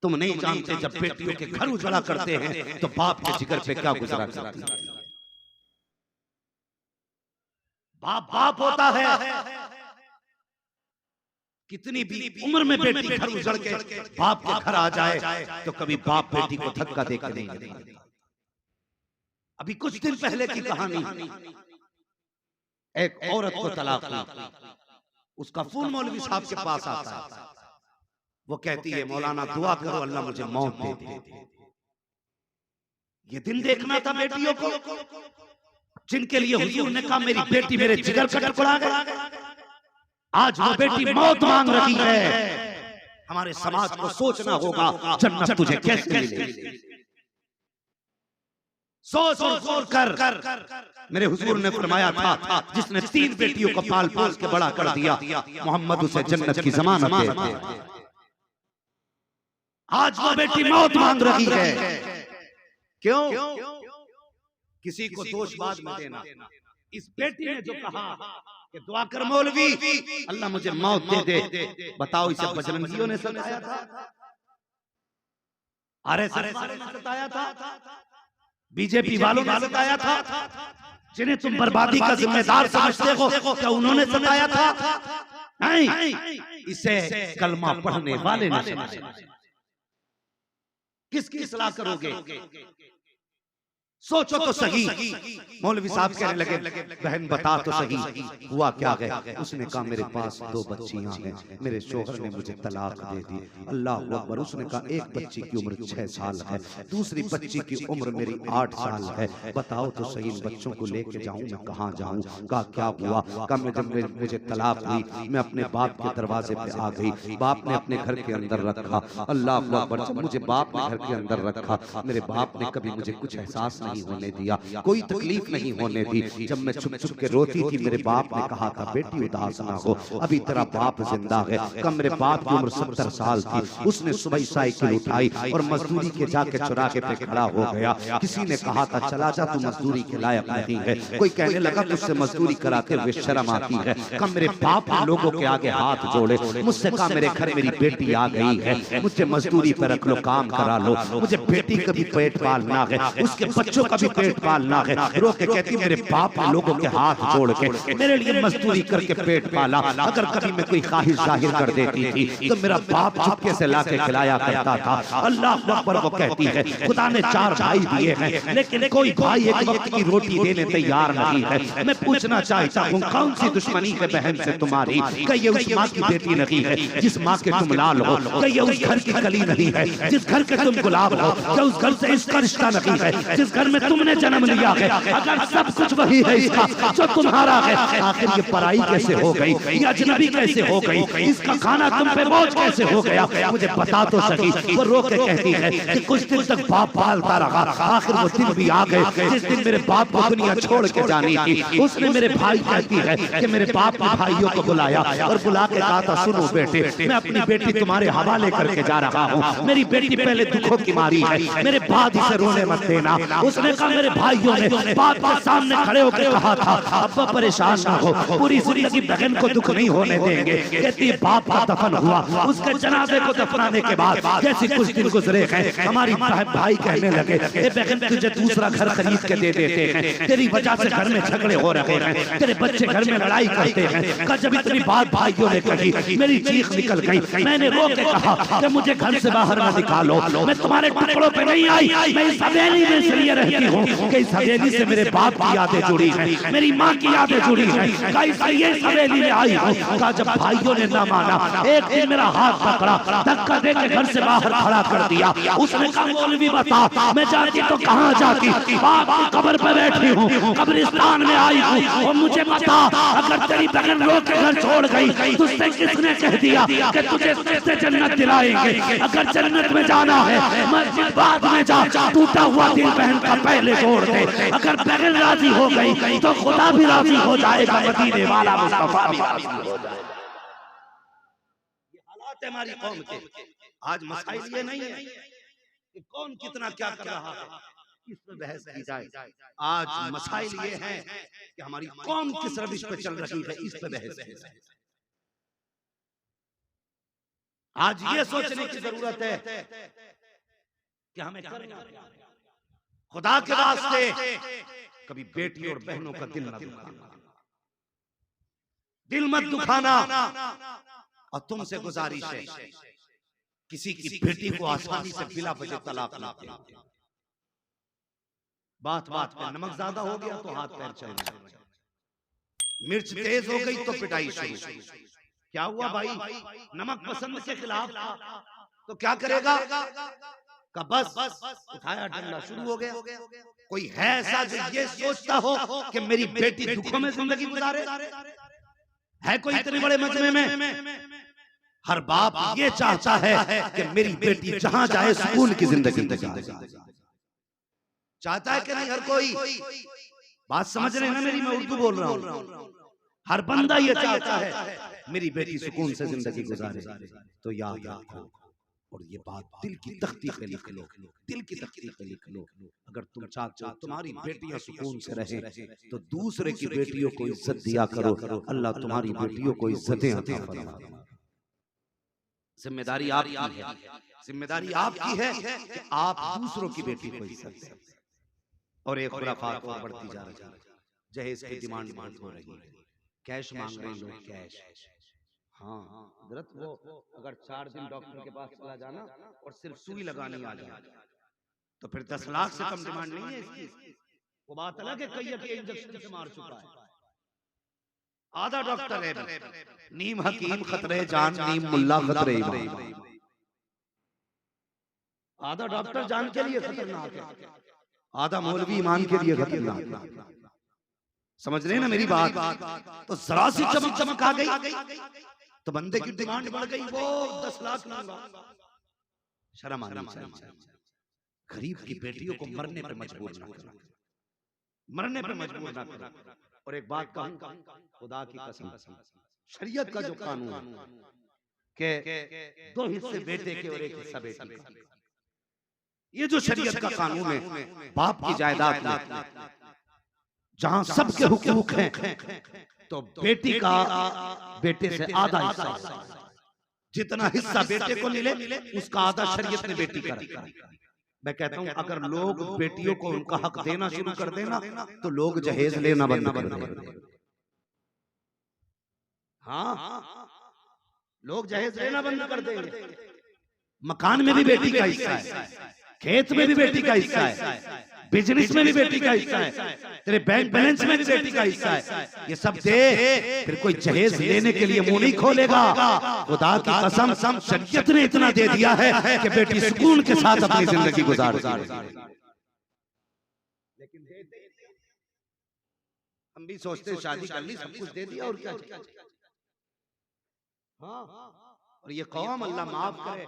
तुम नहीं जानते जब बेटियों के घर उजड़ा करते हैं तो बाप के जिगर पे क्या गुजरा करती है। बाप बाप होता है। कितनी भी उम्र में बेटी घर उजड़ के बाप के घर आ जाए तो कभी बाप बेटी को धक्का देकर नहीं देता। अभी कुछ दिन पहले की कहानी, एक औरत को तलाक हुई, उसका फोन मौलवी साहब के पास आता है। वो कहती है मौलाना दुआ करो अल्लाह मुझे मौत दे दे। ये दिन देखना था बेटियों को जिनके लिए हुजूर ने कहा मेरी बेटी मेरे जिगर का टुकड़ा है। आज वो बेटी मौत मांग रही है। हमारे समाज को सोचना होगा जन्नत तुझे कैसे मिलेगी। सोच और सोच कर मेरे हुजूर ने फरमाया था जिसने 3 बेटियों को पाल पोस के बड़ा कर दिया मोहम्मद उसे जन्नत की जमानत दे। आज वो बेटी मौत मांग रही है। क्यों? किसी को दोष बाद में देना। इस बेटी ने जो कहा कि दुआ कर मौलवी अल्लाह मुझे मौत दे दे, बताओ इसे बजरंगियों ने सताया था, आरएसएस वालों ने सताया था, बीजेपी वालों ने सताया था, जिन्हें तुम बर्बादी का जिम्मेदार समझते हो क्या उन्होंने सताया था? नहीं, इसे कलमा पढ़ने वाले ने सताया। किसकी इस्लाह करोगे? सोचो तो सही। मौलवी साहब कहने लगे बहन बता तो सही हुआ क्या है? उसने कहा मेरे पास 2 बच्चियां हैं, मेरे शोहर ने मुझे तलाक दे दी। अल्लाह अकबर। उसने कहा एक बच्ची की उम्र 6 साल है, दूसरी बच्ची की उम्र मेरी 8 साल है, बताओ तो सही इन बच्चों को लेके जाऊं मैं कहाँ जाऊं? कहा क्या हुआ? कहा मैं जब मुझे तलाक हुई मैं अपने बाप के दरवाजे पे आ गई, बाप ने अपने घर के अंदर रखा। अल्लाह अकबर। जब मुझे बाप ने घर के अंदर रखा मेरे बाप ने कभी मुझे कुछ एहसास नहीं होने दिया, कोई तकलीफ नहीं होने दी। जब मैं छुप छुप के रोती थी मेरे बाप ने कहा था बेटी उदास ना हो, अभी तेरा बाप जिंदा है। कब मेरे बाप की उम्र 70 साल थी, उसने सुबह साइकिल उठाई और मजदूरी के जाके चौराहे पे खड़ा हो गया। किसी ने कहा था चला जा तू मजदूरी के लायक नहीं है, कोई कहने लगा तुझसे मजदूरी कराते हुए शर्म आती है। कब मेरे बाप ने लोगों के आगे हाथ जोड़े, मुझसे कहा मेरे घर मेरी बेटी आ गई है, मुझे मजदूरी पर रख लो, काम करा लो, मुझे बेटी का भी पेट पालना है, उसके बच्चों का भी पेट पालना है। रो के कहती मेरे बाप ने लोगों के हाथ जोड़ के मेरे लिए मजदूरी करके पेट पाला, अगर कभी मैं कोई ख्वाहिश जाहिर कर देती थी तो मेरा बाप चुपके से लाके खिलाया करता था। अल्लाह अकबर। वो कहती है खुदा ने 4 भाई दिए हैं लेकिन कोई भाई एक वक्त की रोटी देने तैयार नहीं है। मैं पूछना चाहता हूँ कौन सी दुश्मनी है बहन से तुम्हारी? क्या ये उस माँ की बेटी नहीं है जिस माँ के तुम लाल हो? क्या ये उस घर की कली नहीं है जिस घर के तुम गुलाब हो? क्या उस घर से इसका रिश्ता नहीं है जिस घर में तुमने जन्म लिया है? अगर सब कुछ वही है इसका जो तुम्हारा है, आखिर ये पराई कैसे हो गई? ये अजनबी कैसे हो गई? इसका खाना तुम पे बोझ कैसे हो गया? मुझे बता तो सकी। वो रो के कहती है कि कुछ दिन तक बाप पालता रहा, आखिर वो दिन भी आ गए जिस दिन मेरे बाप को दुनिया छोड़ के जानी थी। उसने मेरे भाई कहती है कि मेरे बाप ने भाइयों को बुलाया और बुला के कहा था सुनो बेटे मैं अपनी बेटी तुम्हारे हवाले करके जा रहा हूँ, मेरी बेटी पहले दुखों की मारी है, मेरे बाद इसे रोने मत देना। उसने कहा मेरे भाइयों ने बाप के सामने खड़े होकर कहा था अब्बा परेशान ना हो, पूरी जिंदगी बहन को दुख नहीं होने देंगे। कहती बाप का दफन हुआ, उसके जनाजे को दफनाने के बाद जैसे कुछ दिन गुजरे हैं हमारी भाई कहने लगे ए बहन तुझे दूसरा घर खरीद के दे देते हैं, तेरी वजह से घर में झगड़े हो रहे हैं, तेरे बच्चे घर में लड़ाई करते हैं। जब इतनी बात भाइयों ने कही मेरी चीख निकल गई, मैंने रो के कहा कि मुझे घर से बाहर न निकालो, मैं तुम्हारे टुकड़ों पे नहीं आई, मैं इस हवेली में इसलिए रहती हूँ कि इस हवेली से मेरे बाप की यादें जुड़ी हैं, मेरी माँ की यादें जुड़ी हैं, इसलिए इस हवेली में आई हूँ। कहा जब भाइयों ने न माना एक दिन मेरा हाथ पकड़ा, धक्का दे के घर से बाहर खड़ा कर दिया। उसने कहा मौलवी बता मैं जाती तो कहाँ जाती? बाप की कब्र पे बैठी हूँ, कब्रिस्तान में आई हूँ और मुझे बता अगर तेरी बहन रो के घर छोड़ गई तुझसे किसने कह दिया कि तुझे सबसे जन्नत दिलाएंगे? अगर जन्नत में जाना है मस्जिद बाद में जा, टूटा हुआ दिल बहन का पहले तोड़ दे। अगर बहन राजी हो गई तो खुदा भी राजी हो जाएगा, मदीने वाला मुस्तफा भी राजी हो जाएगा। ये हालात है हमारी कौम के। आज मसाइल ये नहीं है कि कौन कितना क्या कर रहा है, इस पे बहस की जाए। आज मसाइल ये हैं कि हमारी कौम किस रविश पे चल रही है, इस पे बहस की जाए। आज ये सोचने की जरूरत है कि हमें करना क्या है। खुदा के वास्ते कभी बेटी और बहनों का दिल न दुखाना, दिल मत दुखाना। और तुमसे गुजारिश है, किसी की बेटी को आसानी से बिला वजह तलाक ना दे। बात बात पे नमक ज्यादा हो गया तो हाथ पैर चलना, मिर्च तेज हो गई तो पिटाई शुरू। क्या हुआ भाई, नमक पसंद के खिलाफ तो क्या करेगा? का बस उठाया डंडा, शुरू हो गया। कोई है ऐसा जो ये सोचता हो कि मेरी बेटी दुखों में जिंदगी गुजारे? है कोई इतने बड़े मजमे में? हर बाप ये चाहता है कि मेरी बेटी जहां जाए सुकून की जिंदगी गुजारे। चाहता है कि नहीं हर कोई? बात समझ रहे हैं ना मेरी? मैं उर्दू बोल रहा हूं। हर बंदा ये चाहता है मेरी बेटी सुकून से जिंदगी गुजारे। तो याद रखो, और ये बात दिल की तख्ती पे लिख लो, दिल की तख्ती पे लिख लो। अगर तुम चाहते हो तुम्हारी बेटियां सुकून से रहें तो दूसरे की बेटियों को इज्जत दिया करो। अल्लाह तुम्हारी बेटियों को इज्जतें अता फरमाए। जिम्मेदारी आपकी है, जिम्मेदारी आपकी है कि आप दूसरों की बेटी को इज्जत दें। और एक खुराफात और बढ़ती जा रही है, जहेज की डिमांड बहुत हो रही है, कैश मांग रहे लोग, कैश। हाँ हजरत, वो अगर 4 दिन डॉक्टर के पास चला जाना और सिर्फ सुई लगानी आ जाए तो फिर 10 लाख से कम डिमांड नहीं है इसकी। वो बात अलग है, कई के इंजेक्शन से मार चुका है, आधा डॉक्टर है। नीम हकीम खतरे जान, नीम मुल्ला खतरे ईमान। आधा डॉक्टर जान के लिए खतरनाक है, आधा मौलवी ईमान के लिए खतरनाक। समझ रहे हैं ना मेरी बात? तो जरा सी चमक चमक आ गई तो बंदे की डिमांड बढ़ गई, वो 10 लाख मांगा। शर्म आनी चाहिए। गरीब की बेटियों को मरने पे मजबूर ना करो, मरने पे मजबूर ना करो। और एक बात कहूं, खुदा की कसम, शरीयत का जो कानून के 2 हिस्से बेटे के और 1 हिस्सा बेटी का, ये जो शरीयत का कानून है, बाप की जायदाद में जहां सबके हुकूक हैं तो बेटी का बेटे से आधा हिस्सा, जितना हिस्सा बेटे को मिले उसका आधा शरीयत ने बेटी का रखा है। मैं कहता हूं अगर लोग बेटियों को उनका हक देना शुरू कर देना तो लोग जहेज लेना बंद कर देंगे। हाँ, लोग जहेज लेना बंद कर देंगे। मकान में भी बेटी का हिस्सा है, खेत में भी बेटी का हिस्सा है, बिजनेस में भी बेटी का हिस्सा है, तेरे बैंक बैलेंस में भी बेटी का हिस्सा है। ये सब दे, फिर कोई जहेज लेने के लिए मुंह नहीं खोलेगा। खुदा की कसम, शरीयत ने इतना दे दिया है कि बेटी सुकून के साथ अपनी जिंदगी गुजार सके। लेकिन हम भी सोचते शादी कर ली, सब कुछ दे दिया और क्या। हाँ, और ये कौम, अल्लाह माफ करे,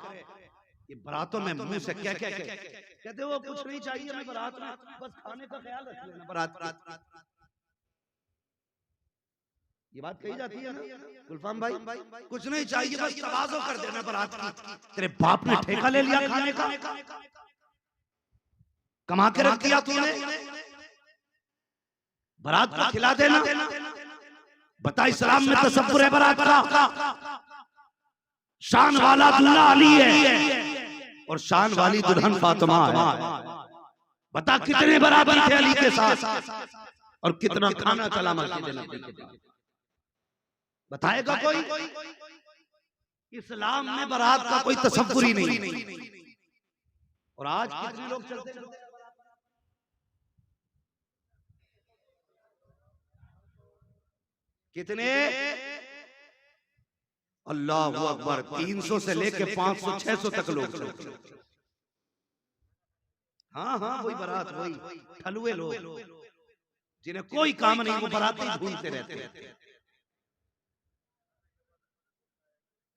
ये बारातों में मुंह से क्या क्या कहते, वो कुछ नहीं चाहिए हमें बारात में, बस खाने का ख्याल रख लेना बारात। ये बात कही जाती है ना गुलफाम भाई, कुछ नहीं चाहिए बस तवाज़ो कर देना बारात की। तेरे बाप ने ठेका ले लिया खाने का, कमा के रख दिया तूने, बारात का खिला देना। बता इस्लाम में तसव्वुर है बारात का, शान वाला दूल्हा अली है और शान वाली दुल्हन फातिमा है। बता कितने बराबर थे अली के साथ और कितना खाना चला मस्जिद नबी के पास, बताएगा कोई? इस्लाम में बारात का कोई तसव्वुर ही नहीं। और आज कितने लोग चलते कितने, अल्लाह अकबर, 300 से लेके 500 600 तक लोग चलते। हाँ हाँ, वही बारात, वही ठलुए लोग जिन्हें कोई काम नहीं, वो बाराती घूमते रहते हैं।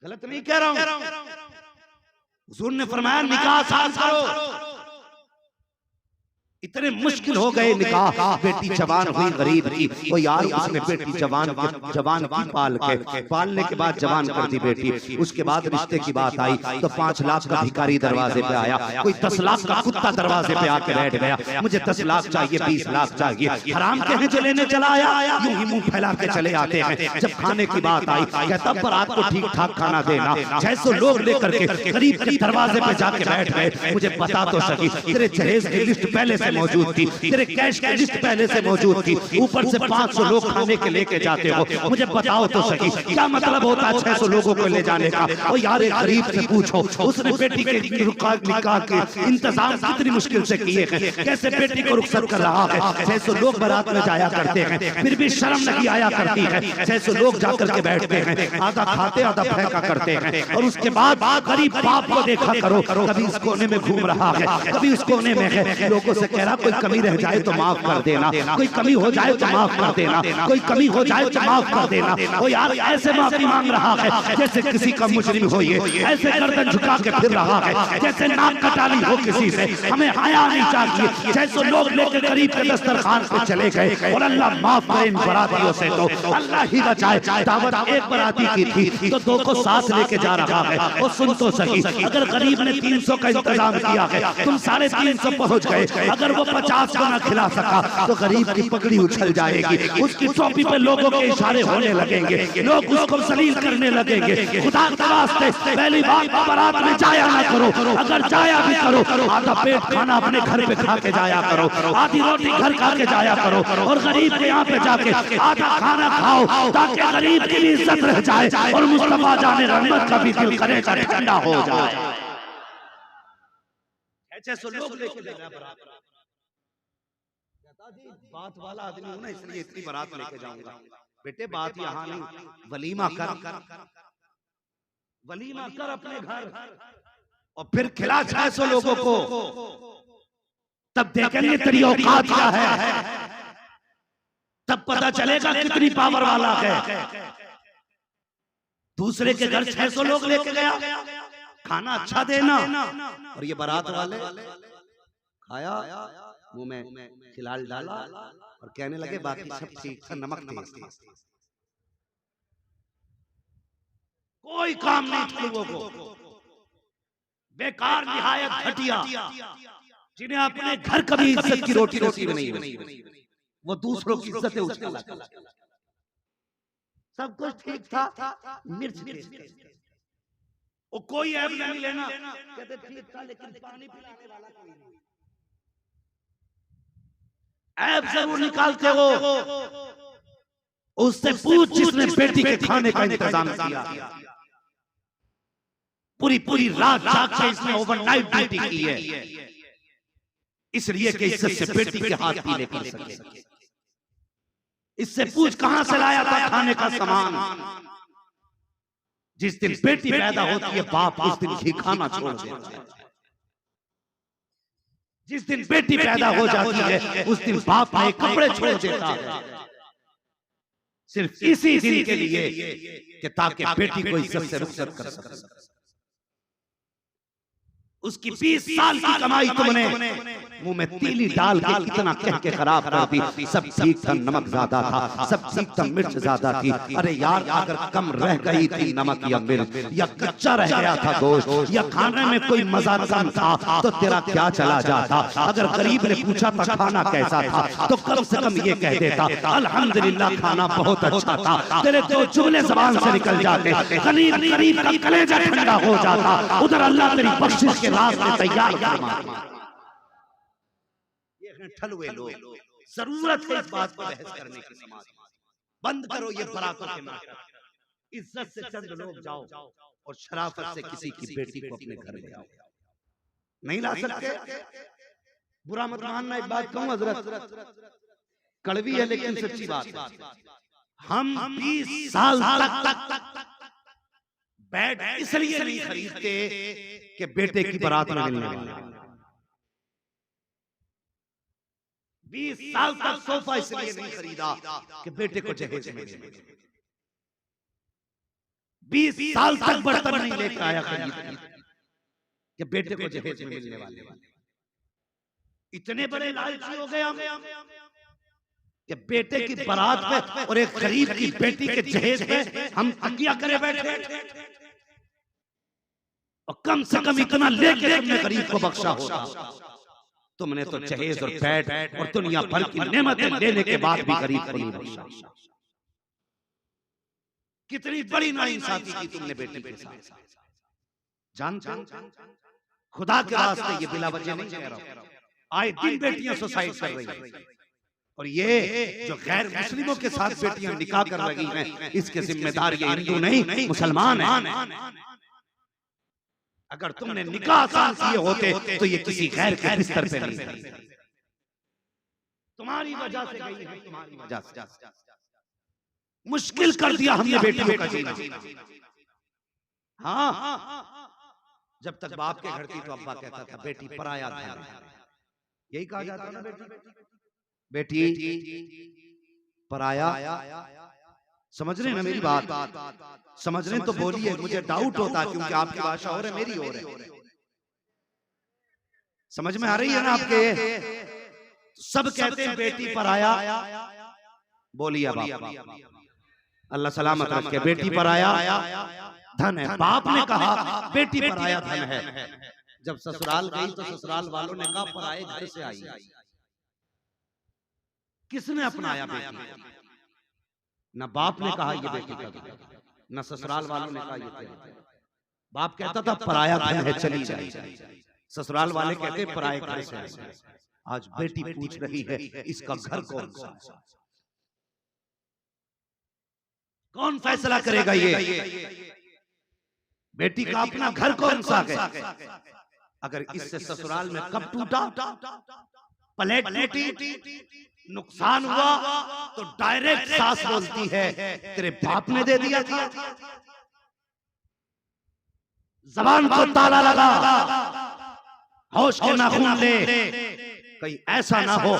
गलत नहीं कह रहा हूं, हुजूर ने फरमाया निकाह आसान करो, इतने मुश्किल हो गए निकाह, बेटी जवान हुई गरीब की, वो यार उसने बेटी जवान की पालने के बाद जवान कर दी बेटी। उसके बाद रिश्ते की बात आई तो 5 लाख का भिखारी दरवाजे पे आया, कोई 10 लाख का कुत्ता दरवाजे पे आके बैठ गया, मुझे 10 लाख चाहिए, 20 लाख चाहिए। हराम के हैं जो लेने चला आया, यूं ही मुंह फैला के चले आते हैं। जब खाने की बात आई कहता बारात को ठीक ठाक खाना देना। 600 लोग लेकर के गरीब के दरवाजे पे जाके बैठ गए। मुझे बता तो सकी, तेरे जहेज की लिस्ट पहले से मौजूद थी, तेरे कैश की लिस्ट पहले से मौजूद थी, ऊपर से 500 लोग खाने के लेके जाते हो, मुझे बताओ तो सही क्या मतलब होता है 600 लोगों को ले जाने का? और यार एक गरीब से पूछो, उसने बेटी के निकाह के इंतजाम कितनी मुश्किल से किए हैं, कैसे बेटी को रुखसत कर रहा है। 600 लोग बारात में जाया करते हैं, फिर भी शर्म नहीं आया करती है। 600 लोग जाकर के बैठते हैं, आधा खाते आधा फेंका करते हैं। और उसके बाद गरीब बाप को देखा करो, कभी इस कोने में घूम रहा है, कभी उस कोने में है, लोगों से कह रहा कोई कमी रह जाए तो माफ कर देना, कोई कमी हो जाए तो माफ कर देना, कोई कमी हो जाए तो माफ कर देना। वो यार ऐसे माफी मांग रहा है जैसे किसी का मुजरिम हो, ये ऐसे गर्दन झुका के फिर रहा है जैसे नाक कटाली हो किसी से। हमें हया नहीं चाहिए। 600 लोग लेकर गरीब के दस्तरखान पे चले गए और अल्लाह माफ करे इन बरातियों से, तो अल्लाह ही बचाए। दावत एक बराती की थी तो 2 को साथ लेके जा रहा है। और सुन तो सही, अगर गरीब ने 300 का इंतजाम किया है, तुम 350 पहुंच गए, अगर वो 50 को ना खिला सका तो गरीब की पगड़ी उछल जाएगी, उसकी टोपी पे लोगों के इशारे होने लगेंगे, लोग उसको जलील करने लगेंगे। खुदा के वास्ते पहली बात बारात में जाया ना करो, अगर जाया भी करो आधा पेट खाना अपने घर पे खा के जाया करो, आधी रोटी घर खा के जाया करो, और गरीब के यहाँ पे जाके आधा खाना खाओ ताकि गरीब की भी इज्जत रह जाए और मुस्तफा जाने रहमत का भी दिल करेगा ठंडा हो जाए। 600 लोग लेके जा बराबर, बात वाला आदमी हूं ना इसलिए इतनी बारात लेके जाऊंगा। बेटे बात यहाँ नहीं, वलीमा कर अपने घर और फिर खिला 600 लोगों को, तब देखेंगे तेरी औकात क्या है, तब पता चलेगा कितनी पावर वाला है। दूसरे के घर 600 लोग लेके गया, खाना अच्छा देना, और ये बारात वाले खाया, मुंह में खिलाल डाला और कहने लगे बाकी सब ठीक था, नमक तेज था। कोई काम नहीं था लोगों को, बेकार निहायत घटिया, जिन्हें अपने घर कभी इज्जत की रोटी नसीब नहीं हुई, वो दूसरों की इज्जत उछाला। सब कुछ ठीक था, मिर्च वो कोई ऐब नहीं लेना, कहते ठीक था लेकिन पानी पिलाने वाला कोई नहीं। ऐब जरूर निकालते हो, उससे पूछ जिसने बेटी के खाने का इंतजाम किया, पूरी रात जाग के इसने ओवरनाइट ड्यूटी की है, इसलिए कि इज्जत से बेटी के हाथ पीले पी सके। इससे पूछ कहां से लाया था खाने का सामान। जिस दिन बेटी पैदा होती है बाप उस दिन घी खाना छोड़ देता है। जिस दिन बेटी पैदा हो जाती है उस दिन बाप नए कपड़े छोड़ देता है, सिर्फ इसी दिन के लिए कि ताकि बेटी को इज्जत से रुखसत कर सके। उसकी 20 साल की कमाई तुमने मुंह में तीली डाल के कितना कह के खराब कर दी। सब ठीक था, नमक ज्यादा था, सब ठीक था, मिर्च ज्यादा थी। अरे यार अगर कम रह गई थी नमक या मिर्च, या कच्चा रह गया था गोश्त, या खाने में कोई मजा कम था तो तेरा क्या चला जाता। अगर गरीब ने पूछा था खाना कैसा था तो कम से कम ये कह देता अल्हम्दुलिल्लाह खाना बहुत अच्छा था। तेरे 2 जुमले जबान से निकल जाते, गरीब का कलेजा ठंडा हो जाता। उधर अल्लाह तेरी बख्शिश के रास्ते तैयार फरमा। ठलुए लोग, जरूरत है इस बात पर बहस करने की। समाज बंद करो ये बरातों के नाटक, इज्जत से चंद लोग जाओ और शराफत से किसी की बेटी को अपने घर ले आओ। नहीं ला सकते, बुरा मत मानना, एक बात कहूं हजरत, कड़वी है लेकिन सच्ची बात है। हम 20 साल तक बेड इसलिए नहीं खरीदते कि बेटे की बारात में मिलने वाले। 20 साल तक सोफा इसलिए नहीं खरीदा कि बेटे को जहेज में मिले। 20 साल तक बर्तन नहीं लेकर आया खरीद कि बेटे को जहेज में मिलने वाले। इतने बड़े लालची हो गए हम कि बेटे की बारात पे और एक गरीब की बेटी के जहेज पे हम तकिया करे बैठे, और कम से कम इतना लेके तुमने गरीब को बख्शा होगा। तुमने तो जहेज और बैठ और दुनिया भर की नेमतें लेने के बाद भी गरीब को नहीं बख्शा। कितनी बड़ी नाइंसाफी की तुमने बेटी के साथ। जानते हो खुदा के रास्ते ये बिला वजह नहीं कह रहा हूं, आए दिन बेटियां सुसाइड कर रही हैं, और ये जो गैर मुस्लिमों के साथ बेटियां निकाह कर रही हैं, इसके जिम्मेदार ये हिंदू नहीं मुसलमान हैं। अगर तुमने निकाह आसान किए होते तो ये किसी गैर के बिस्तर पे नहीं थी। तुम्हारी वजह से गई है, तुम्हारी वजह से मुश्किल कर दिया हमने बेटियों का जीना। हाँ, जब तक बाप के घर थी तो अब्बा कहता था बेटी पराया धन है, यही कहा जाता ना, बेटी पराया। समझ रहे हैं ना मेरी बात? समझ रहे हैं तो बोलिए, मुझे डाउट होता है क्योंकि आपकी भाषा और है मेरी और है। समझ में आ रही है ना आपके? सब कहते हैं बेटी पराया, बोलिए बाप अल्लाह सलामत रखे, बेटी पराया धन है। बाप ने कहा बेटी पराया धन है। जब ससुराल गई तो ससुराल वालों ने कहा पराए घर से आई। किसने अपनाया बेटी? न बाप ने कहा ये बेटी का, न ससुराल वालों ने कहा ये तेरी। बाप कहता था पराया धन है चली जाए, ससुराल वाले कहते पराए घर से आई। आज बेटी पूछ रही है इसका घर कौन सा? कौन फैसला करेगा ये? बेटी का अपना घर कौन सा है? अगर इससे ससुराल में कब टूटा, प्लेट टूटी, नुकसान हुआ, तो डायरेक्ट सास बोलती है तेरे बाप ने दे दिया था। जबान को ताला लगा, होश के नाखून ले, कहीं ऐसा ना हो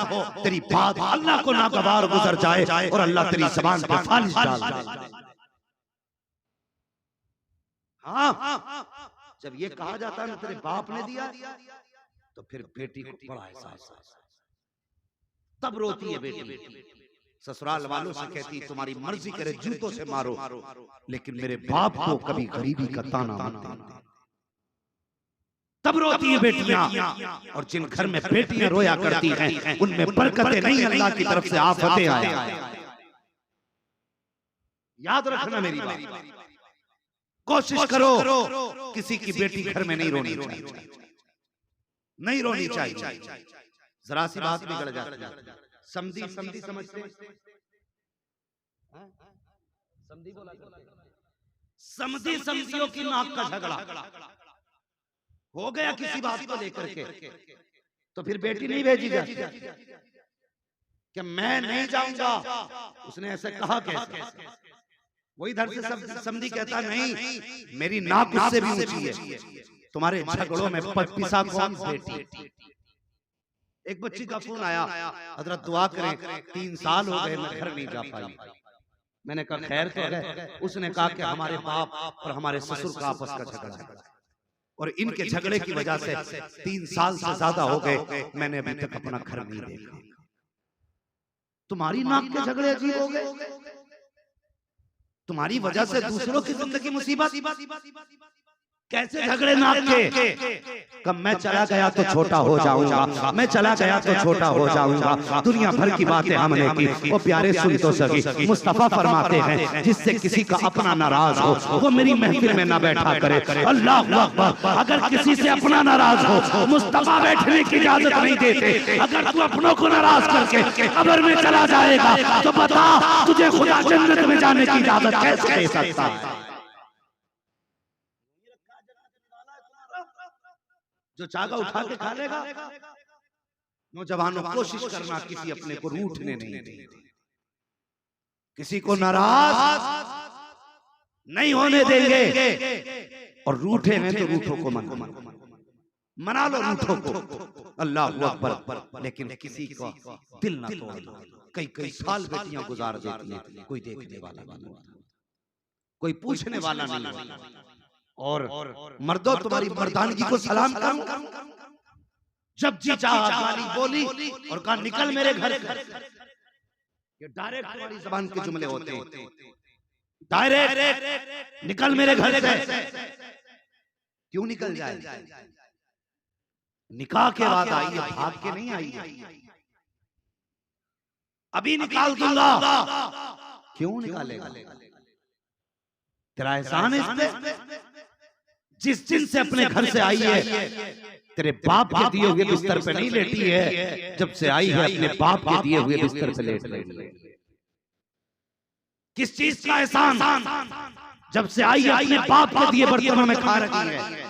तेरी बात अल्लाह को नागवार गुजर जाए और अल्लाह तेरी जबान पे फालिश डाल दे। हाँ, जब ये कहा जाता है ना तेरे बाप ने दिया, तो फिर बेटी को बड़ा एहसास, तब रोती है बेटी। ससुराल वालों से कहती तुम्हारी मर्जी करे जूतों से मारो, लेकिन मेरे बाप को कभी गरीबी का ताना मत देना। तब रोती है बेटियां। और जिन घर में बेटियां रोया करती हैं उनमें बरकतें नहीं, अल्लाह की तरफ से आफतें आए। याद रखना मेरी बात, कोशिश करो किसी की बेटी घर में नहीं रोनी चाहिए, नहीं रोनी चाहिए। जरा सी बात बिगड़ जाती है। समझी समझते, समझी बोला, समझियों की नाक का झगड़ा हो गया किसी बात को लेकर के, तो फिर बेटी नहीं भेजी जाती कि मैं नहीं जाऊंगा, उसने ऐसे कहा कैसे? वही इधर से समझी कहता नहीं मेरी नाक उससे भी ऊंची है, तुम्हारे झगड़ों में पिसा कौन बेटी? एक बच्ची का फोन आया, हजरत दुआ करें 3 साल हो गए मैं घर नहीं जा पाई। मैंने कहा खैर तो है? उसने कहा कि हमारे बाप और हमारे ससुर का आपस का झगड़ा है, और इनके झगड़े की वजह से 3 साल से ज्यादा हो गए मैंने अभी तक अपना घर नहीं देखा। तुम्हारी नाक के झगड़े अजीब हो गए, तुम्हारी वजह से दूसरों की जिंदगी मुसीबत। कैसे झगड़े नाक के? कब मैं चला गया तो छोटा हो जाऊंगा, मैं चला गया तो छोटा हो जाऊंगा। दुनिया भर की बातें हमने की, वो प्यारे सुन तो सकी। मुस्तफा फरमाते हैं जिससे किसी का अपना नाराज हो वो मेरी महफिल में ना बैठा करे। अल्लाह अकबर। अगर किसी से अपना नाराज हो मुस्तफा बैठने की इजाजत नहीं देते। अगर तू अपनों को नाराज करके कब्र में चला जाएगा तो बता तुझे खुदा जन्नत में जाने की इजाजत कैसे दे सकता है? जो चागा उठा के खा लेगा। नौजवानों कोशिश करना किसी अपने को रूठने नहीं दें, किसी को नाराज नहीं होने देंगे। और रूठे हैं तो रूठो को मना लो, रूठो को, अल्लाह अकबर। लेकिन किसी को दिल ना तोड़ना। कई साल बेटियां गुजार देती हैं, कोई देखने वाला नहीं, कोई पूछने वाला नहीं। और मर्दों तुम्हारी मर्दानगी को सलाम करूं, जब जी चाहा गाली बोली और कहा निकल मेरे घर से। ये डायरेक्ट हमारी जबान के जुमले होते हैं, डायरेक्ट निकल मेरे घर से। क्यों निकल जाए? निकाह के बाद आई है, भाग के नहीं आई है। अभी निकाल दूंगा। क्यों निकालेगा? तेरा एहसान है इस पे? जिस दिन से अपने घर से आई है तेरे बाप के दिए हुए बिस्तर पे नहीं लेटी है, जब से आई है अपने बाप के दिए हुए बिस्तर पे लेट रही है। किस चीज का एहसान? जब से आई है अपने बाप के दिए बर्तनों में खा रही है।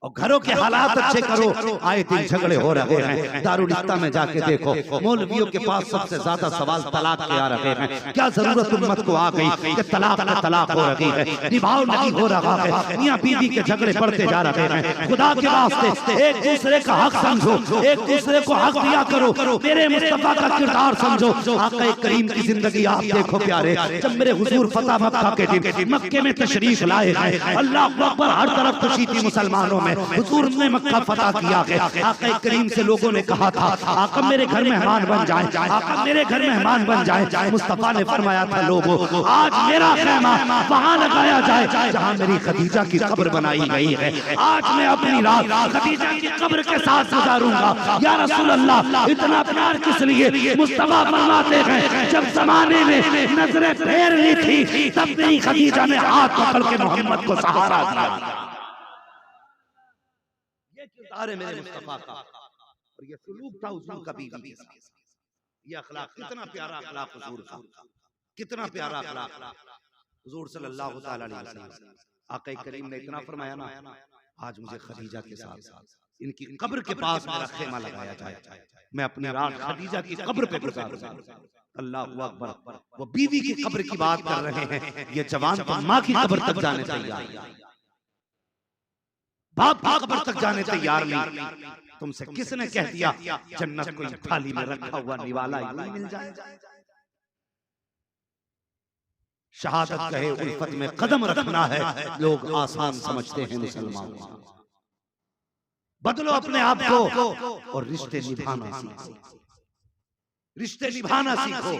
और घरों के हालात अच्छे करो, आए दिन झगड़े हो रहे हैं। दारुलिस्ता में जाके देखो, मौलवियों के पास सबसे ज्यादा सवाल तलाक के आ रहे हैं। क्या जरूरत उम्मत को आ गई कि तलाक में तलाक हो रही है, निभाव नहीं हो रहा है, मियां बीवी के झगड़े बढ़ते जा रहे हैं। खुदा के वास्ते एक दूसरे का हक समझो, एक दूसरे को हक दिया करो। मेरे मुस्तफा का किरदार समझो। आका करीम की जिंदगी आप देखो प्यारे, जब मेरे हुजूर फतह मक्का के दिन मक्के में तशरीफ लाए हैं, अल्लाह अकबर, हर तरफ खुशी थी मुसलमानों में। हुजूर ने मक्का फतह किया है। आका करीम से लोगों ने कहा था आका मेरे घर मेहमान बन जाए, आका मेरे घर मेहमान बन जाए। मुस्तफा ने फरमाया था लोगों आज मेरा खेमा वहां लगाया जाए जहां मेरी खदीजा की कब्र बनाई गई है। आज मैं अपनी रात खदीजा की कब्र के साथ गुजारूंगा। या रसूल अल्लाह, इतना प्यार किस लिए? मुस्तफा फरमाते हैं जब जमाने में नजरें फेर ली थी तब मेरी खदीजा ने हाथ पकड़ के मोहम्मद को सहारा दिया। किरदार है मेरे मुस्तफा का, और ये सुलूक था हुजूर का बीवी के साथ। ये अखलाक, कितना प्यारा अखलाक हुजूर का, कितना प्यारा अखलाक हुजूर सल्लल्लाहु अलैहि वसल्लम। आका करीम ने इतना फरमाया ना, आज मुझे खदीजा के साथ इनकी कब्र के पास मेरा खेमा लगाया जाए, मैं अपनी रात खदीजा की कब्र पे गुजारूंगा। अल्लाहु अकबर। वो बीवी की कब्र की बात कर रहे हैं, ये जवान तो माँ की कब्र तक जाने तैयार, बाप की कब्र तक जाने तैयार नहीं। तुमसे किसने कह दिया जन्नत कोई थाली में रखा हुआ निवाला यूं मिल जाए? शहादत कहे उल्फत में कदम रखना है, लोग आसान समझते हैं मुसलमान। बदलो अपने आप को और रिश्ते निभाना सीखो, रिश्ते निभाना सीखो।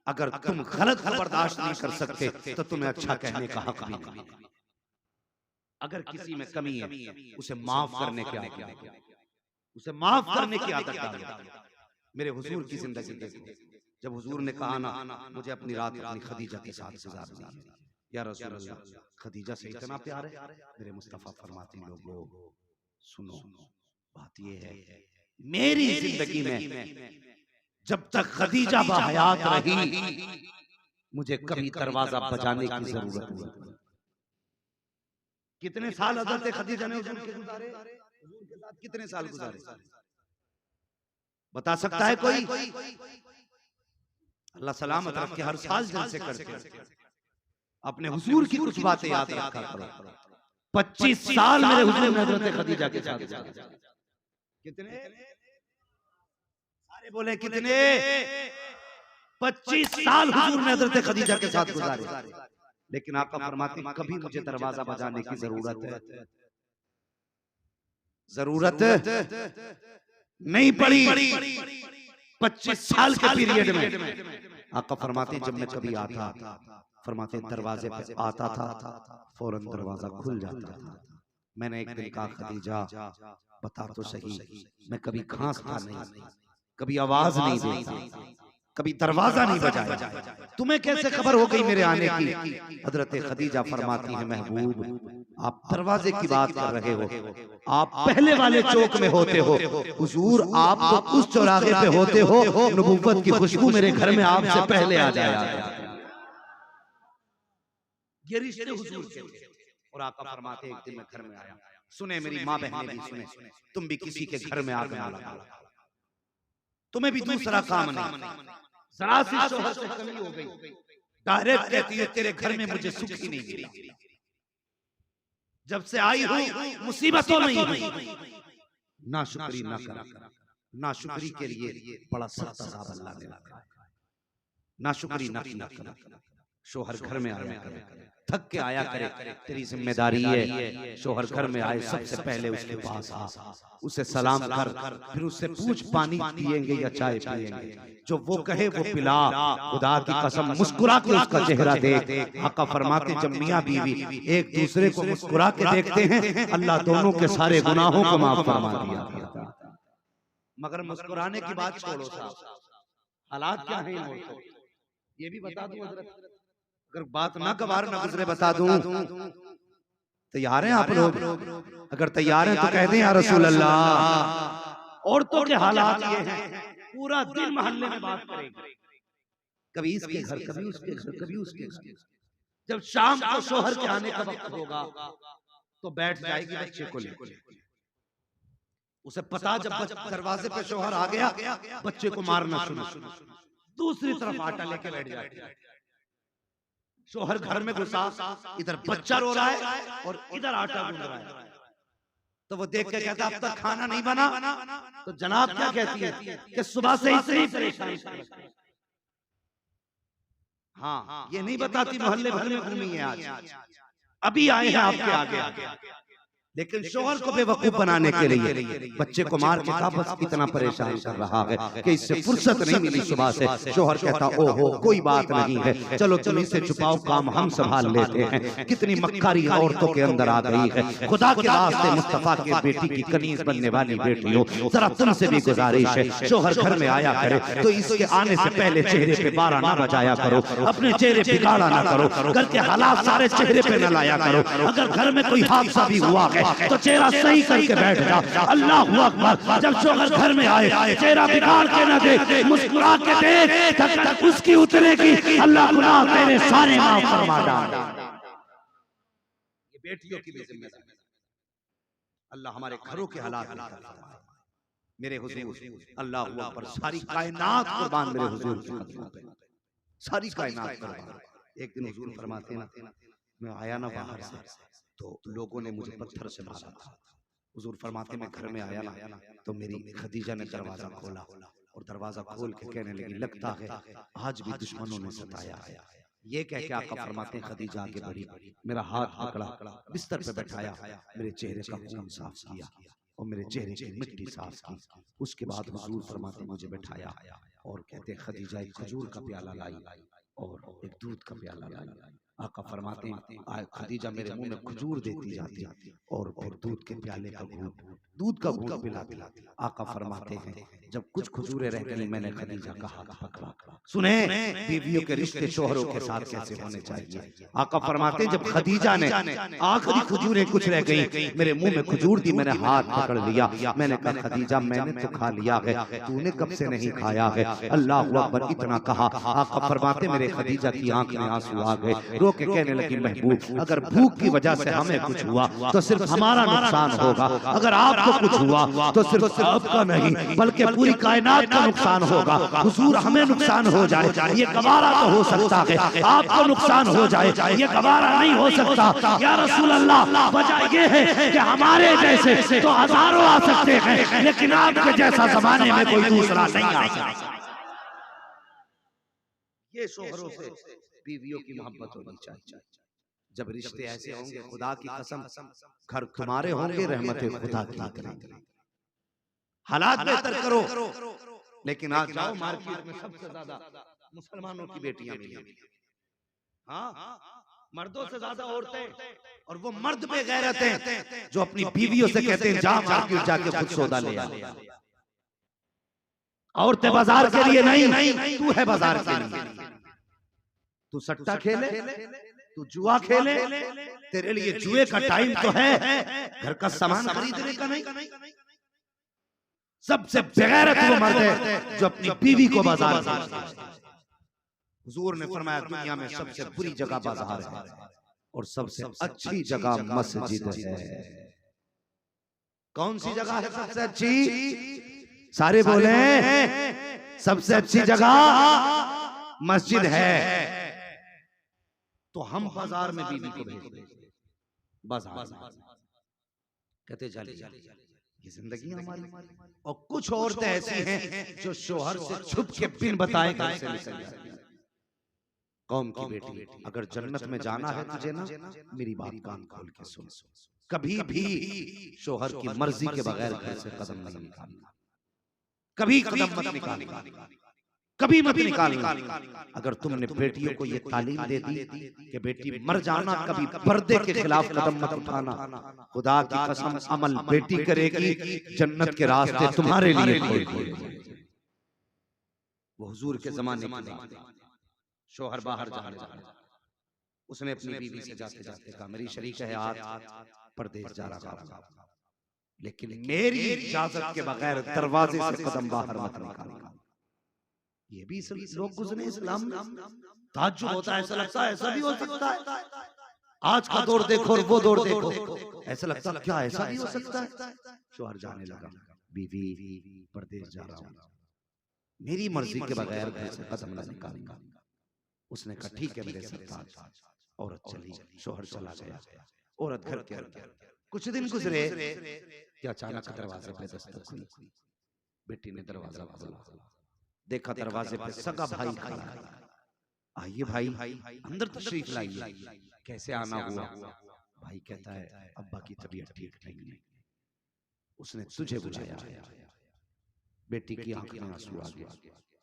अगर तुम गलत को बर्दाश्त नहीं कर सकते तो तुम्हें अच्छा कहने का हक भी नहीं। अगर किसी में कमी है उसे माफ करने की आदत, उसे माफ करने की आदत डालो। मेरे हुजूर की जिंदगी देखो, जब हुजूर ने कहा ना मुझे अपनी रात अपनी खदीजा के साथ गुजारनी है, या रसूल अल्लाह खदीजा से इतना प्यार है, मेरे मुस्तफा फरमाते हैं लोगों सुनो, बात ये है मेरी जिंदगी में जब तक खदीजा बाहयात रही मुझे कभी दरवाजा बजाने की जरूरत नहीं। कितने साल हज़रत खदीजा ने हुजूर के गुजारे, हुजूर के साथ कितने साल गुजारे बता सकता है कोई? अल्लाह सलामत रखे, हर साल जलसे करके अपने हुजूर की कुछ बातें याद रखा करो। 25 साल मेरे हुजूर ने हज़रत खदीजा के साथ गुजारे। कितने? सारे बोले कितने? 25 साल हुजूर ने हज़रत खदीजा के साथ गुजारे। लेकिन आका फरमाते कभी मुझे दरवाजा बजाने की जरूरत है, जरूरत नहीं पड़ी। 25 साल के पीरियड में आका फरमाते जब मैं कभी आता, फरमाते दरवाजे पे आता था फौरन दरवाजा खुल जाता था। मैंने एक दिन कहा खदीजा बता तो सही, मैं कभी खांसता नहीं, कभी आवाज नहीं देता, कभी दरवाजा नहीं बजाया, तुम्हें कैसे खबर हो गई मेरे आने की? हजरत खदीजा फरमाती है महबूब आप दरवाजे की बात कर रहे हो, आप पहले वाले चौक में होते हो, हुजूर आप तो उस चौराहे पे होते हो, नबूवत की खुशबू मेरे घर में आपसे पहले आ जाया। ये रिश्ते हुजूर के थे। और आका फरमाते एक दिन मैं घर में आया, सुने मेरी माँ बहनें भी सुने, तुम भी किसी के घर में आग ना लगाओ, तुम्हें भी दूसरा काम नहीं, जरा सी शोहरत से कमी हो गई डायरेक्ट कहती है तेरे घर में मुझे सुख ही नहीं मिला, जब से आई हूं मुसीबतों में ही। ना शुक्री ना कर, ना शुक्री के लिए बड़ा सख्त अज़ाब अल्लाह ने रखा है। ना शुक्री ना कर, शोहर घर में आया करे, थक के आया करे, तेरी जिम्मेदारी है। शोहर घर में आए सबसे पहले उसके पास आ, उसे सलाम कर, फिर उससे पूछ पानी पिएंगे या चाय पिएंगे, जो वो कहे वो पिला। खुदा की कसम मुस्कुरा के उसका चेहरा देख। आका फरमाते जब मियां बीवी एक दूसरे को मुस्कुरा के देखते हैं, अल्लाह दोनों के सारे गुनाहों को माफ फरमा दिया। मगर मुस्कुराने की बात छोड़ो साहब, हालात क्या है ये भी बता दूं हजरत, अगर बात ना गवार ना गुजरे बता दूं। तैयार हैं आप लोग? अगर तैयार हैं तो कह दें या रसूल अल्लाह। औरतों के हालात ये हैं, पूरा दिन मोहल्ले में बात करेंगे, कभी इसके घर, कभी उसके घर, कभी उसके घर। जब शाम को शोहर के आने का वक्त होगा तो बैठ जाएगी बच्चे को लेकर। उसे पता जब दरवाजे पे शोहर आ गया, बच्चे को मारना शुरू, दूसरी तरफ आटा लेके बैठ जाएगी। शोहर घर में घुसा, इधर बच्चा रो रहा है और इधर आटा गूंद रहा है, तो वो देख के कहता अब तक खाना नहीं बना। तो जनाब क्या कहती है कि सुबह से ही परेशान। हाँ, ये नहीं बताती मोहल्ले भर में घूमी है आज, अभी आए हैं आपके आगे। लेकिन शोहर को बेवकूफ बनाने के लिए बच्चे को मार के कहा बस इतना परेशान कर रहा है कि इससे फुर्सत नहीं मिली सुबह से। शोहर कहता ओहो कोई बात नहीं है, चलो तुम इसे छुपाओ, काम हम संभाल लेते हैं। कितनी मक्कारी औरतों के अंदर आ गई है। खुदा के वास्ते मुस्तफा के बेटी की कनीज बनने वाली बेटियों, जरा तुमसे भी गुजारिश है, शोहर घर में आया करे तो इसके आने से पहले चेहरे पे बारा ना बजाया करो, अपने चेहरे बिगाड़ा ना करो, घर के हालात सारे चेहरे पे न लाया करो। अगर घर में कोई हादसा भी हुआ है तो चेहरा सही करके बैठ जा। अल्लाह अकबर। जब शोहर घर में आए चेहरा बिगाड़ के न दे, मुस्कुरा के देख, तब तक उसकी उतरेगी अल्लाह गुनाह तेरे सारे माफ फरमा डाल। ये बेटियों की भी जिम्मेदारी। अल्लाह हमारे घरों के हालात मेरे हुजूर अल्लाह अकबर, सारी कायनात कुर्बान मेरे हुजूर की खिदमत में, सारी कायनात कुर्बान। एक दिन हुजूर फरमाते हैं मैं आया ना बाहर से तो लोगों ने मुझे पत्थर से मारा था। हुजूर फरमाते मैं घर में आया ना तो मेरी खदीजा ने दरवाजा खोला और दरवाजा खोल के कहने लगी लगता है आज भी दुश्मनों ने सताया है। ये कह के आका फरमाते खदीजा आगे बढ़ी, मेरा हाथ पकड़ा, बिस्तर पे बैठाया, मेरे चेहरे का खून साफ किया और मेरे चेहरे की मिट्टी साफ की। उसके बाद हुजूर फरमाते मुझे बैठाया और कहते खदीजा एक खजूर का प्याला लाई और एक दूध का प्याला लाई। आका फरमाते हैं खदीजा मेरे मुंह में खजूर देती जाती और फिर दूध के प्याले का दूध का घूंट पिलाती। आका फरमाते हैं जब कुछ खजूरें रह गई मैंने खदीजा का हाथ पकड़ा। सुने बीवियों के रिश्ते शोहरों के साथ कैसे होने चाहिए। आका फरमाते हैं जब खदीजा ने आखिरी खजूरें कुछ रह गई मेरे मुंह में खजूर दी, मैंने हाथ पकड़ लिया, मैंने कहा खदीजा मैंने तो खा लिया है, तूने कब से नहीं खाया है। अल्लाह अकबर इतना कहा। आका फरमाते मेरे खदीजा की आंख में आंसू आ गए, रो के कहने लगी महबूब अगर भूख की वजह से हमें कुछ हुआ तो सिर्फ हमारा नुकसान होगा, अगर आपको कुछ हुआ तो सिर्फ आपका नहीं बल्कि पूरी कायनात का नुकसान होगा। हुजूर हमें नुकसान हो जाए ये गवारा तो हो सकता है, आपको नुकसान हो जाए ये गवारा नहीं हो सकता। या रसूल अल्लाह वजह ये है कि हमारे जैसे तो हजारों आ सकते हैं लेकिन आपके जैसा जमाने में कोई दूसरा नहीं आ सकता। ये शोहरों से बीवियों की मोहब्बत होनी चाहिए। जब रिश्ते ऐसे होंगे खुदा की कसम घर तुम्हारे होंगे, रहमतें खुदा की करेंगे। हालात बेहतर करो, लेकिन आज जाओ मार्केट में सबसे ज्यादा मुसलमानों की बेटियां मिली, हाँ मर्दों से ज्यादा औरतें, और वो मर्द बेगैरत हैं जो अपनी बीवियों से कहते हैं जा मार्केट जाके खुद सौदा ले आ। औरतें बाजार के लिए नहीं, तू है बाजार के लिए। तू सट्टा खेले, तू जुआ खेले, तेरे लिए जुए का टाइम तो है, घर का सामान खरीदने का नहीं। सबसे बेगैरत वो मर्द है जो अपनी बीवी को बाजार में। हुजूर ने फरमाया दुनिया में सबसे बुरी जगह बाजार है और सबसे अच्छी जगह मस्जिद है। कौन सी जगह है सबसे अच्छी? सारे बोले सबसे अच्छी जगह मस्जिद है। तो हम बाजार में बीवी को भेज दें, बाजार कहते चले ये जिंदगी हमारी। और कुछ औरतें ऐसी हैं जो शोहर से छुप के बिन बताए घर से निकल जाती हैं। कौम की बेटी, अगर जन्नत में जाना है तुझे ना, मेरी बात कान खोल के सुन। कभी भी शोहर की मर्जी के बगैर घर से कदम नहीं निकालना, कभी कदम मत निकालना, कभी मत निकालना। अगर तुमने बेटियों को ये तालीम दे दी कि बेटी मर जाना, कभी पर्दे के खिलाफ कदम मत उठाना, खुदा की कसम अमल बेटी करेगी, जन्नत के रास्ते तुम्हारे लिए खोल देगी। वो हुजूर के जमाने की बात, शोहर बाहर जा रहा है, उसने अपनी बीवी से जाते जाते कहा मेरी शरीक है आज परदेश जा रहा था, लेकिन मेरी इजाजत के बगैर दरवाजे से कदम बाहर मत निकालना। ये भी लोग गुजरे इस्लाम में, ताज्जुब होता है, ऐसा लगता है ऐसा भी हो सकता है। आज का दौर देखो और वो दौर देखो, ऐसा लगता है क्या ऐसा भी हो सकता है। शोहर जाने लगा, बीवी परदेश जा रहा हूं, मेरी मर्जी के बगैर घर से कदम न निकालना। उसने कहा ठीक है मेरे सरताज। औरत चली, शोहर चला गया, औरत घर के अंदर। कुछ दिन गुजरे कि अचानक दरवाजे पे दस्तक हुई। बेटी ने दरवाजा खोला, देखा दरवाजे पे सगा भाई खड़ा है। आइए भाई अंदर तशरीफ लाइए। कैसे आना हुआ? भाई कहता है अब्बा की तबीयत ठीक नहीं है, उसने तुझे बुलाया। बेटी की आंख में आंसू आ गया,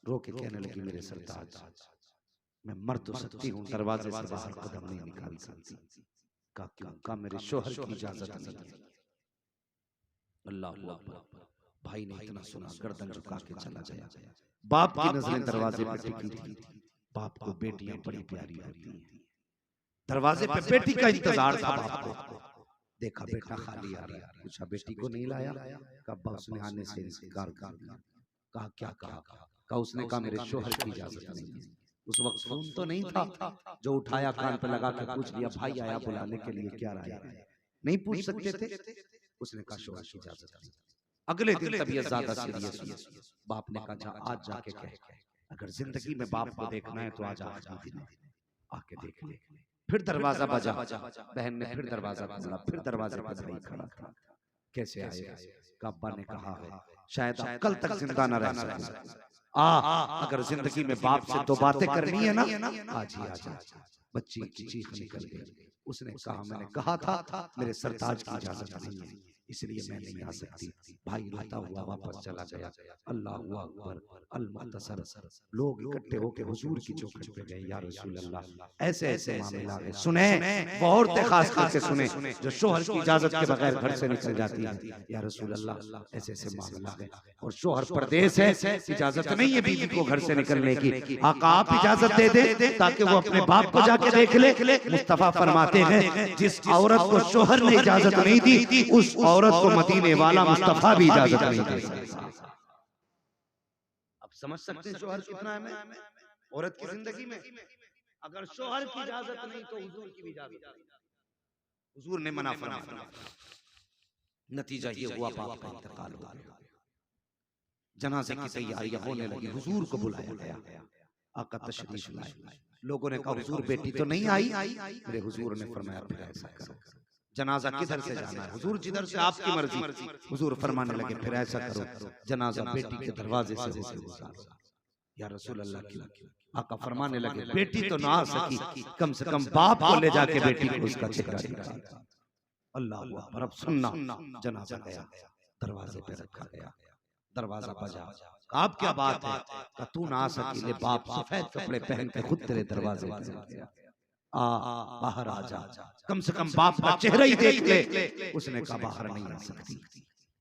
रो के कहने लगी मेरे सरताज मैं मर तो सकती हूँ, दरवाजे से बाहर कदम नहीं निकाल सकती। का क्यों? का मेरे शोहर की इजाजत नहीं। अल्लाह अकबर। भाई ने इतना सुना, गर्दन झुका के चला गया। बाप की नजरें दरवाजे पे टिकी थी। बाप को बेटियां बड़ी प्यारी होती हैं। दरवाजे पे बेटी का इंतजार था बाप को। देखा बेटा खाली आ रहा है, पूछा बेटी को नहीं लाया? कहा उसने आने से इनकार कर दिया। कहा क्या कहा? कहा उसने कहा मेरे शोहर की इजाजत नहीं है। उस वक्त फोन तो नहीं था जो उठाया कान पे लगा के पूछ लिया भाई आया बुलाने के लिए, क्या राय है? नहीं पूछ सकते थे। उसने कहा शोहर की इजाजत नहीं। अगले दिन तबीयत ज्यादा सीरियस हुई। बाप ने कहा आज जाके कह, अगर जिंदगी में बाप को देखना है तो आज आखिरी दिन है, आके देख ले। फिर दरवाजा बजा, बहन ने फिर दरवाजा खोला, फिर दरवाजे पर भाई खड़ा था। कैसे आए? अब्बा ने कहा है शायद आप कल तक जिंदा न रह सके, अगर जिंदगी में बाप से दो बातें करनी है ना आज ही आ जा। बच्ची की चीख निकल गई। उसने कहा मैंने कहा था मेरे सरताज की इजाजत नहीं है, इसलिए मैं नहीं आ सकती। भाई रोता हुआ वापस चला गया। अल्लाह अकबर। अल-मुख्तसर लोग इकट्ठे होकर हुजूर की चौखट पे गए, या रसूल अल्लाह ऐसे ऐसे मामले आ गए। सुने वो औरतें खास करके सुने जो शोहर की इजाजत के बगैर घर से निकल जाती है, या रसूल अल्लाह ऐसे ऐसे मामले आ गए। और शोहर परदेश है, इजाजत नहीं है बीवी को घर से निकलने की। आका आप इजाजत दे दे ताकि वो अपने बाप को जाके देख ले। मुस्तफा फरमाते हैं जिस औरत को शोहर ने इजाजत नहीं दी उस औरत को मदीने वाला मुस्तफा भी इजाजत नहीं दे सकता। अब समझ सकते हैं शोहर कितना है औरत की जिंदगी में। अगर शोहर की इजाजत नहीं तो हुजूर की भी इजाजत नहीं। हुजूर ने मना फरमाया। नतीजा ये हुआ बाप का इंतकाल हो गया। जनाजे की तैयारियां होने लगी, हुजूर को बुलाया गया। आका तशरीफ लाए। लोगों ने कहा हुजूर बेटी तो नहीं आई। मेरे हुजूर ने फरमाया फिर ऐसा करो, जनाजा किधर से जाना है? हुजूर जिधर से आपकी मर्जी। हुजूर फरमाने लगे फिर ऐसा करो जनाजा बेटी के दरवाजे से होके गुजारो। या रसूल अल्लाह की आका फरमाने लगे बेटी तो ना आ सकी, कम से कम बाप को ले जाके बेटी को उसका चेहरा दिखा। अल्लाह अकबर। अब सुनना, जनाजा गया, दरवाजे पे रखा गया, दरवाजा बजा। आप क्या बात है? तू ना आ सकी, ले बाप सफेद कपड़े पहन के खुद तेरे दरवाजे पे बाहर आ जा, कम से कम बाप का चेहरा ही देख ले। उसने कहा बाहर नहीं आ सकती।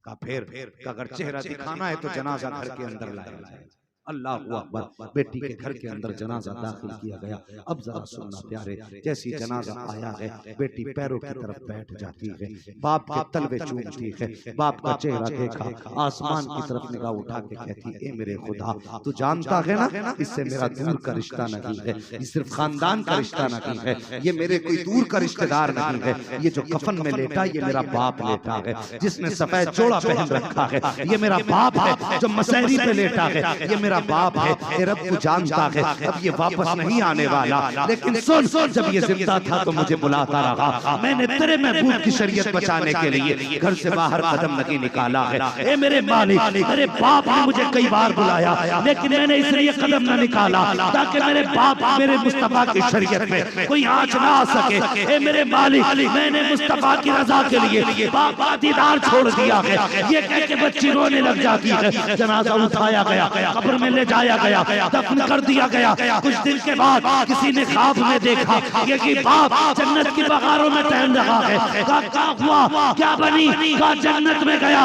कहा फिर अगर चेहरा दिखाना है तो जनाजा घर के अंदर लाया जाए। अल्लाह अकबर। बेटी के घर के अंदर जनाजा दाखिल किया गया। अब जरा सुनना प्यारे, जैसी जनाजा आया है बेटी पैरों की तरफ बैठ जाती है, बाप के तलवे चूमती है, बाप का चेहरा देखा, आसमान की तरफ निगाह उठा के कहती है ए मेरे खुदा तू जानता है ना इससे मेरा दूर का रिश्ता नहीं है, ये सिर्फ खानदान का रिश्ता नहीं है, ये मेरे कोई दूर का रिश्तेदार नहीं है। ये जो कफन में लेटा ये मेरा बाप लेटा है, जिसने सफेद जोड़ा पहन रखा है ये मेरा बाप है, जो मसहरी पे लेटा है ये मेरा मेरा बाप है, ये रब को जानता है, अब ये वापस नहीं आने वाला। लेकिन सुन, जब ये जिंदा था तो मुझे बुलाता रहा, मैंने तेरे महबूब की शरीयत बचाने के लिए घर से बाहर कदम नहीं निकाला है। ए मेरे मालिक, मेरे बाप ने मुझे कई बार बुलाया, लेकिन मैंने इसलिए कदम न निकाला ताकि मेरे बाप मेरे मुस्तफा की शरीयत में कोई आंच ना आ सके। ए मेरे मालिक, मैंने मुस्तफा की रजा के लिए बाप का दीदार छोड़ दिया है। ये कह के बच्ची रोने लग जाती है। जनाजा उठाया गया, कब्र में ले जाया गया, दफन कर दिया गया। कुछ दिन के बाद किसी ने ख्वाब में देखा ये कि बाप जन्नत की बगारों में टहल रहा है। क्या हुआ, क्या बनी? का जन्नत में गया।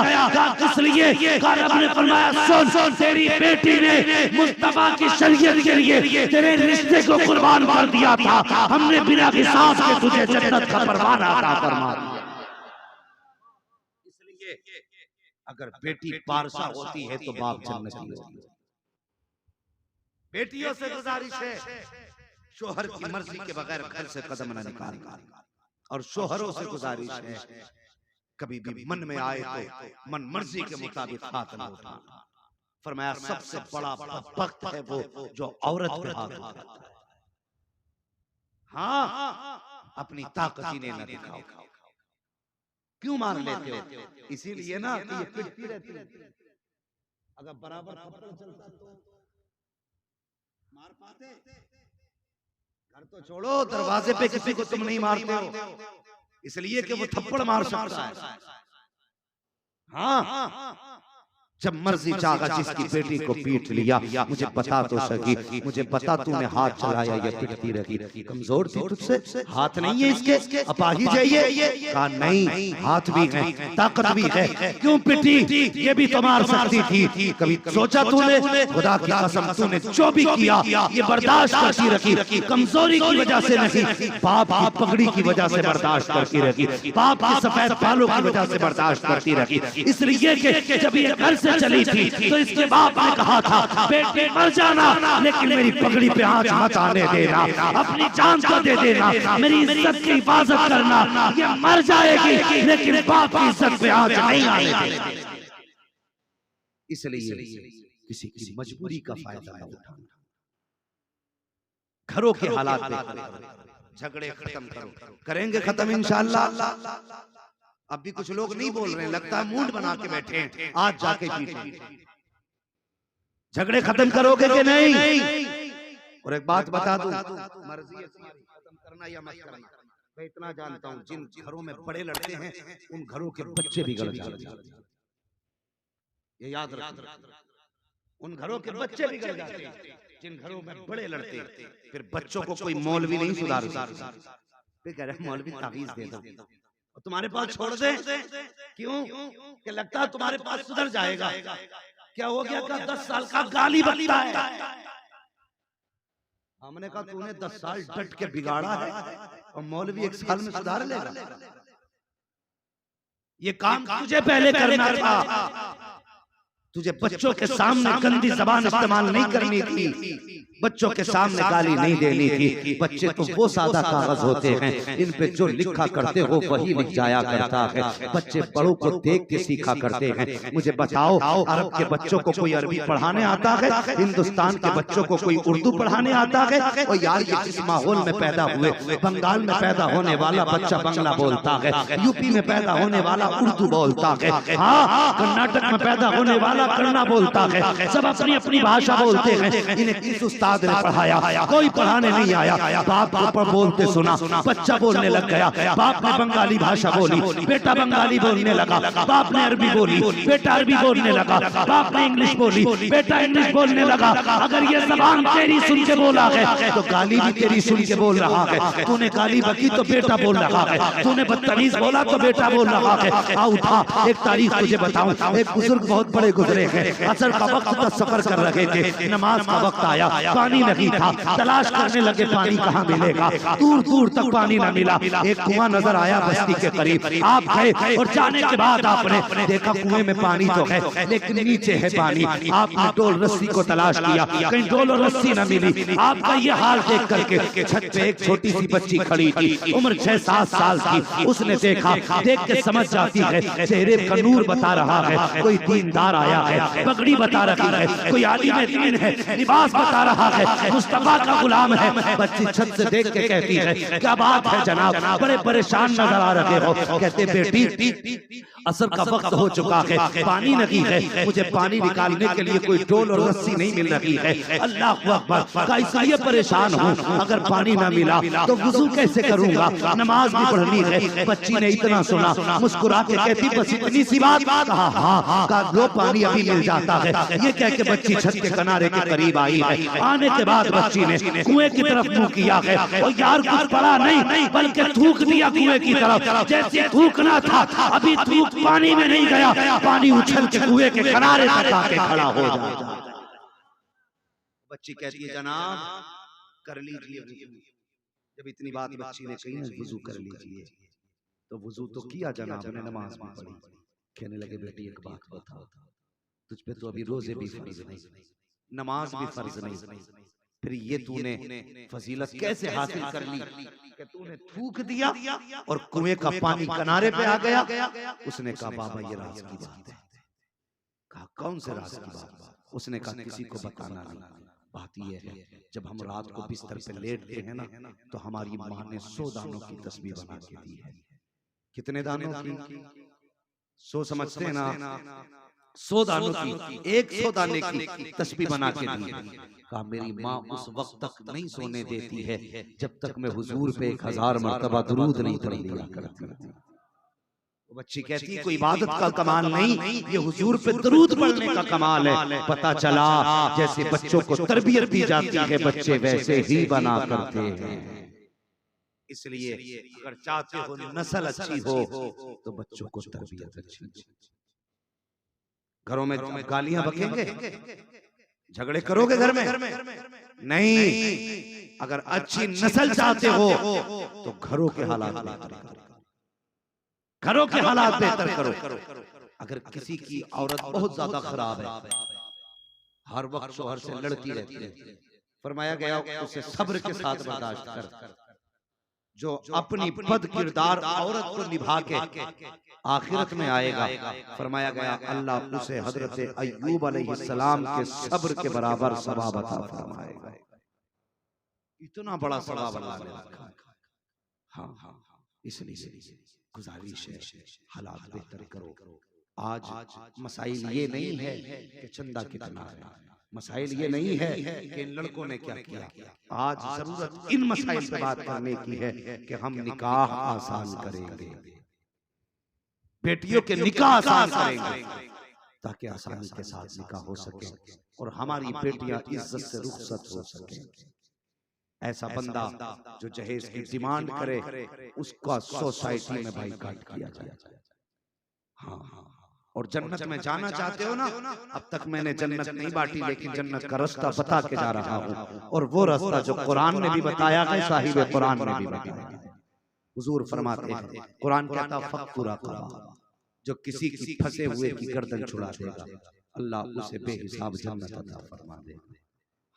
इसलिए रब ने फरमाया, सुन, तेरी बेटी ने मुस्तफा की शरीयत के लिए तेरे रिश्ते को कुर्बान कर दिया था। हमने बिना हिसाब के तुझे जन्नत का परवाना अता फरमा दिया। इसलिए अगर बेटी पारसा होती है तो बाप जन्नती होती है। बेटियों से गुजारिश है, शोहर की मर्जी के बगैर घर से कदम न निकालना। और शोहरों से गुजारिश है, कभी भी मन में आए तो मन मर्जी के मुताबिक हाथ न उठाना। फरमाया सबसे बड़ा वक्त है वो जो औरत पे हाथ उठाता है। हाँ, अपनी ताकत ही न दिखाओ। क्यों मार लेते हो? इसीलिए ना कि ये पिटती रहती है। अगर बराबर थप्पड़ चलता तो मार पाते? घर तो छोड़ो, दरवाजे पे किसी को तुम नहीं मारते हो, इसलिए कि वो थप्पड़ मार सकता है। हाँ, जब मर्जी चाहा जिसकी बेटी को पीट लिया। मुझे बता तो सकी, मुझे बता तूने हाथ चलाया या पिटती रही? कमजोर थी तुझसे? हाथ नहीं है इसके? अपाहिज है ये? कहा नहीं, हाथ भी है, ताकत भी है। क्यों पिटी? ये भी तो मार सकती थी। कभी सोचा तूने? खुदा की कसम, तूने जो भी किया ये बर्दाश्त करती रखी। कमजोरी की वजह से नहीं, बाप की पगड़ी की वजह से बर्दाश्त करती रही, बाप के सफेद बालों की वजह से बर्दाश्त करती रही। इसलिए कि जब ये घर से चली थी तो इसके बाप ने कहा था, बेटे मर जाना लेकिन मेरी पगड़ी पे आंच मत आने देना, अपनी जान को दे देना, मेरी इज्जत की हिफाजत करना। ये मर जाएगी लेकिन बाप की इज्जत पे आंच नहीं आने देना। इसलिए किसी की मजबूरी का फायदा न उठाना। घरों के हालात देखो, झगड़े खत्म करो, करेंगे खत्म इंशाअल्लाह। अब भी कुछ लोग नहीं बोल रहे हैं, लगता है मूड बना के बैठे हैं, आज जाके पीटेंगे। झगड़े खत्म करोगे कि नहीं? और एक बात बता दूं, मर्जी है खत्म करना या मत करना, मैं इतना जानता हूं, जिन घरों में बड़े लड़ते हैं उन घरों के बच्चे बिगड़ जाते हैं। ये याद रखना, उन घरों के बच्चे बिगड़ जाते हैं जिन घरों में बड़े लड़ते हैं। फिर बच्चों को कोई मौलवी नहीं सुधार सकता। फिर कह रहे मौलवी तावीज दे दो, तुम्हारे पास छोड़ दे। क्यों? कि लगता है तुम्हारे पास सुधर जाएगा। क्या हो गया? का 10 साल का गाली बकता है। हमने कहा तूने 10 साल डट के बिगाड़ा है और मौलवी 1 साल में सुधार लेगा? ये काम तुझे पहले करना था। तुझे बच्चों के सामने गंदी जबान इस्तेमाल नहीं करनी थी, बच्चों के सामने गाली नहीं देनी थी। बच्चे तो वो सादा कागज होते हैं, इन पे जो लिखा करते हो वही लिख जाया करता है। बच्चे बड़ों को देख के सीखा करते हैं। मुझे बताओ, अरब के बच्चों को कोई अरबी पढ़ाने आता है? हिंदुस्तान के बच्चों को कोई उर्दू पढ़ाने आता है? और यार ये जिस माहौल में पैदा हुए, बंगाल में पैदा होने वाला बच्चा बांग्ला बोलता है, यूपी में पैदा होने वाला उर्दू बोलता है, हाँ कर्नाटक में पैदा होने वाला कन्नड़ा बोलता है। सब अपनी अपनी भाषा बोलते हैं। इन्हें किस उस्ताद ने पढ़ाया? कोई पढ़ाने नहीं आया। बाप को बोलते सुना, बच्चा बोलने लग गया। बाप ने बंगाली भाषा बोली, बेटा बंगाली बोलने लगा। बाप ने अरबी बोली, बेटा अरबी बोलने लगा। बाप ने इंग्लिश बोली, बेटा इंग्लिश बोलने लगा। अगर ये जबान तेरी सुन के बोला है तो गाली भी तेरी सुन के बोल रहा है। तूने गाली बकी तो बेटा बोल रहा है, तूने बदतमीज बोला तो बेटा बोल रहा है। आ उठा, एक तारीख तुझे बताऊं। एक बुजुर्ग बहुत बड़े गुजरे हैं, असर का वक्त का सफर कर रहे थे, नमाज का वक्त आया, पानी नहीं था, तलाश करने लगे पानी कहाँ मिलेगा। दूर दूर तक पानी न मिला। एक कुआं नजर आया बस्ती के करीब। आप गए और जाने के बाद आपने देखा कुएं में पानी तो है लेकिन नीचे है पानी। आपने डोल रस्सी को तलाश किया, कहीं डोल और रस्सी न मिली। आपका ये हाल देख करके छत पे एक छोटी सी बच्ची खड़ी थी, उम्र 6-7 साल की। उसने देखा, देख के समझ जाती है, चेहरे का नूर बता रहा है कोई दीनदार आया बताया है, पगड़ी बता रखी है, कोई आलिम दीन है, लिबास बता रहा है, मुस्तफा का गुलाम है। बच्ची छत से देख के कहती है क्या बात है जनाब, बड़े परेशान नजर आ रहे हो। कहते बेटी असर का वक्त हो चुका है, पानी नहीं है, मुझे पानी निकालने के लिए कोई डोल और रस्सी नहीं मिल रही है। अल्लाह अकबर, का इसलिए परेशान हूँ, अगर पानी ना मिला तो वुजू कैसे करूंगा, नमाज भी पढ़नी है। बच्ची ने इतना सुना, मुस्कुरा के कहती बस इतनी सी बात। कहा हाँ, लो पानी अभी मिल जाता है। ये कह के बच्ची छत के किनारे के करीब आई है। आने के बाद बच्ची ने कुएं की तरफ मुंह किया है, और यार कुछ पड़ा नहीं बल्कि थूक दिया कुएं की तरफ। जैसे थूकना था, अभी थूक पानी में नहीं गया, पानी उछल के कुएं के किनारे तक आके खड़ा हो जाता। बच्ची कहती है जनाब कर लीजिए वुजू। जब इतनी बात बच्ची ने कही ना वुजू कर लीजिए, तो वुजू तो किया जनाब ने, नमाज भी पढ़ी। कहने लगे बेटी एक बात बता, तुझ पे तो अभी रोजे भी फर्ज नहीं, नमाज भी फर्ज नहीं, फिर ये तूने फजीलत कैसे हासिल कर ली कि तूने थूक दिया और कुएं का पानी किनारे पे आ गया। उसने कहा बाबा ये राज की बात है। कहा कौन से राज की बात? उसने कहा किसी को बताना नहीं। बात ये है जब हम रात को बिस्तर पे लेटते हैं ना, तो हमारी माँ ने 100 दानों की तस्बीह बना के दी है। कितने दानों की? 100 समझते हैं ना? 100 दानों की, 100 दाने की तस्बीह बना के दी है। कहा मेरी माँ उस वक्त तक नहीं सोने देती है जब तक मैं हुजूर पे 1000 मर्तबा दुरूद नहीं पढ़ लिया करती। वो बच्ची कहती है कोई इबादत का कमाल नहीं, ये हुजूर पे दरूद पढ़ने का कमाल है। पता चला जैसे बच्चों को तरबियत दी जाती है, बच्चे वैसे ही बना करते हैं। इसलिए अगर चाहते हो नस्ल अच्छी हो तो बच्चों को तरबियत अच्छी दो। घरों में गालियां बकेंगे, झगड़े करोगे घर में? नहीं, अगर अच्छी नस्ल चाहते हो तो घरों के हालात बेहतर करो, घरों के हालात बेहतर करो। अगर किसी की औरत बहुत ज्यादा खराब है, हर वक्त शोहर से लड़ती रहती है, फरमाया गया उसे सब्र के साथ बर्दाश्त कर। जो अपनी बद किरदार औरत को निभा के आखिरत में आएगा, फरमाया गया अल्लाह उसे हजरत अय्यूब अलैहिस्सलाम के सब्र के बराबर सवाब अता फरमाएगा। इतना बड़ा सवाब अल्लाह ने रखा है। हाँ, इसलिए गुजारिश है हालात बेहतर करो। आज मसाइल ये नहीं है कि चंदा कितना है, मसाइल ये नहीं है कि इन लड़कों ने क्या किया। आज जरूरत इन मसाइल पे बात करने की है कि हम निकाह आसान करेंगे, बेटियों के निकाह आसान करेंगे, ताकि आसानी के साथ निकाह हो सके और हमारी बेटियां इज्जत से रुखसत हो सके। ऐसा बंदा जो जहेज की डिमांड करे उसका सोसाइटी में बाइकाट किया जाए। हाँ, और जन्नत में जाना चाहते हो ना, अब तक मैंने जन्नत नहीं बांटी, लेकिन जन्नत का रास्ता बता के जा रहा हूँ, और वो रास्ता जो कुरान ने भी बताया है, साहिब कुरान ने भी बताया। हुजूर फरमाते हैं, कुरान कहता फक्कुरा कबा, जो किसी की फंसे हुए की गर्दन छुड़ा देगा अल्लाह उसे बेहिसाब जन्नत अता फरमा देगा।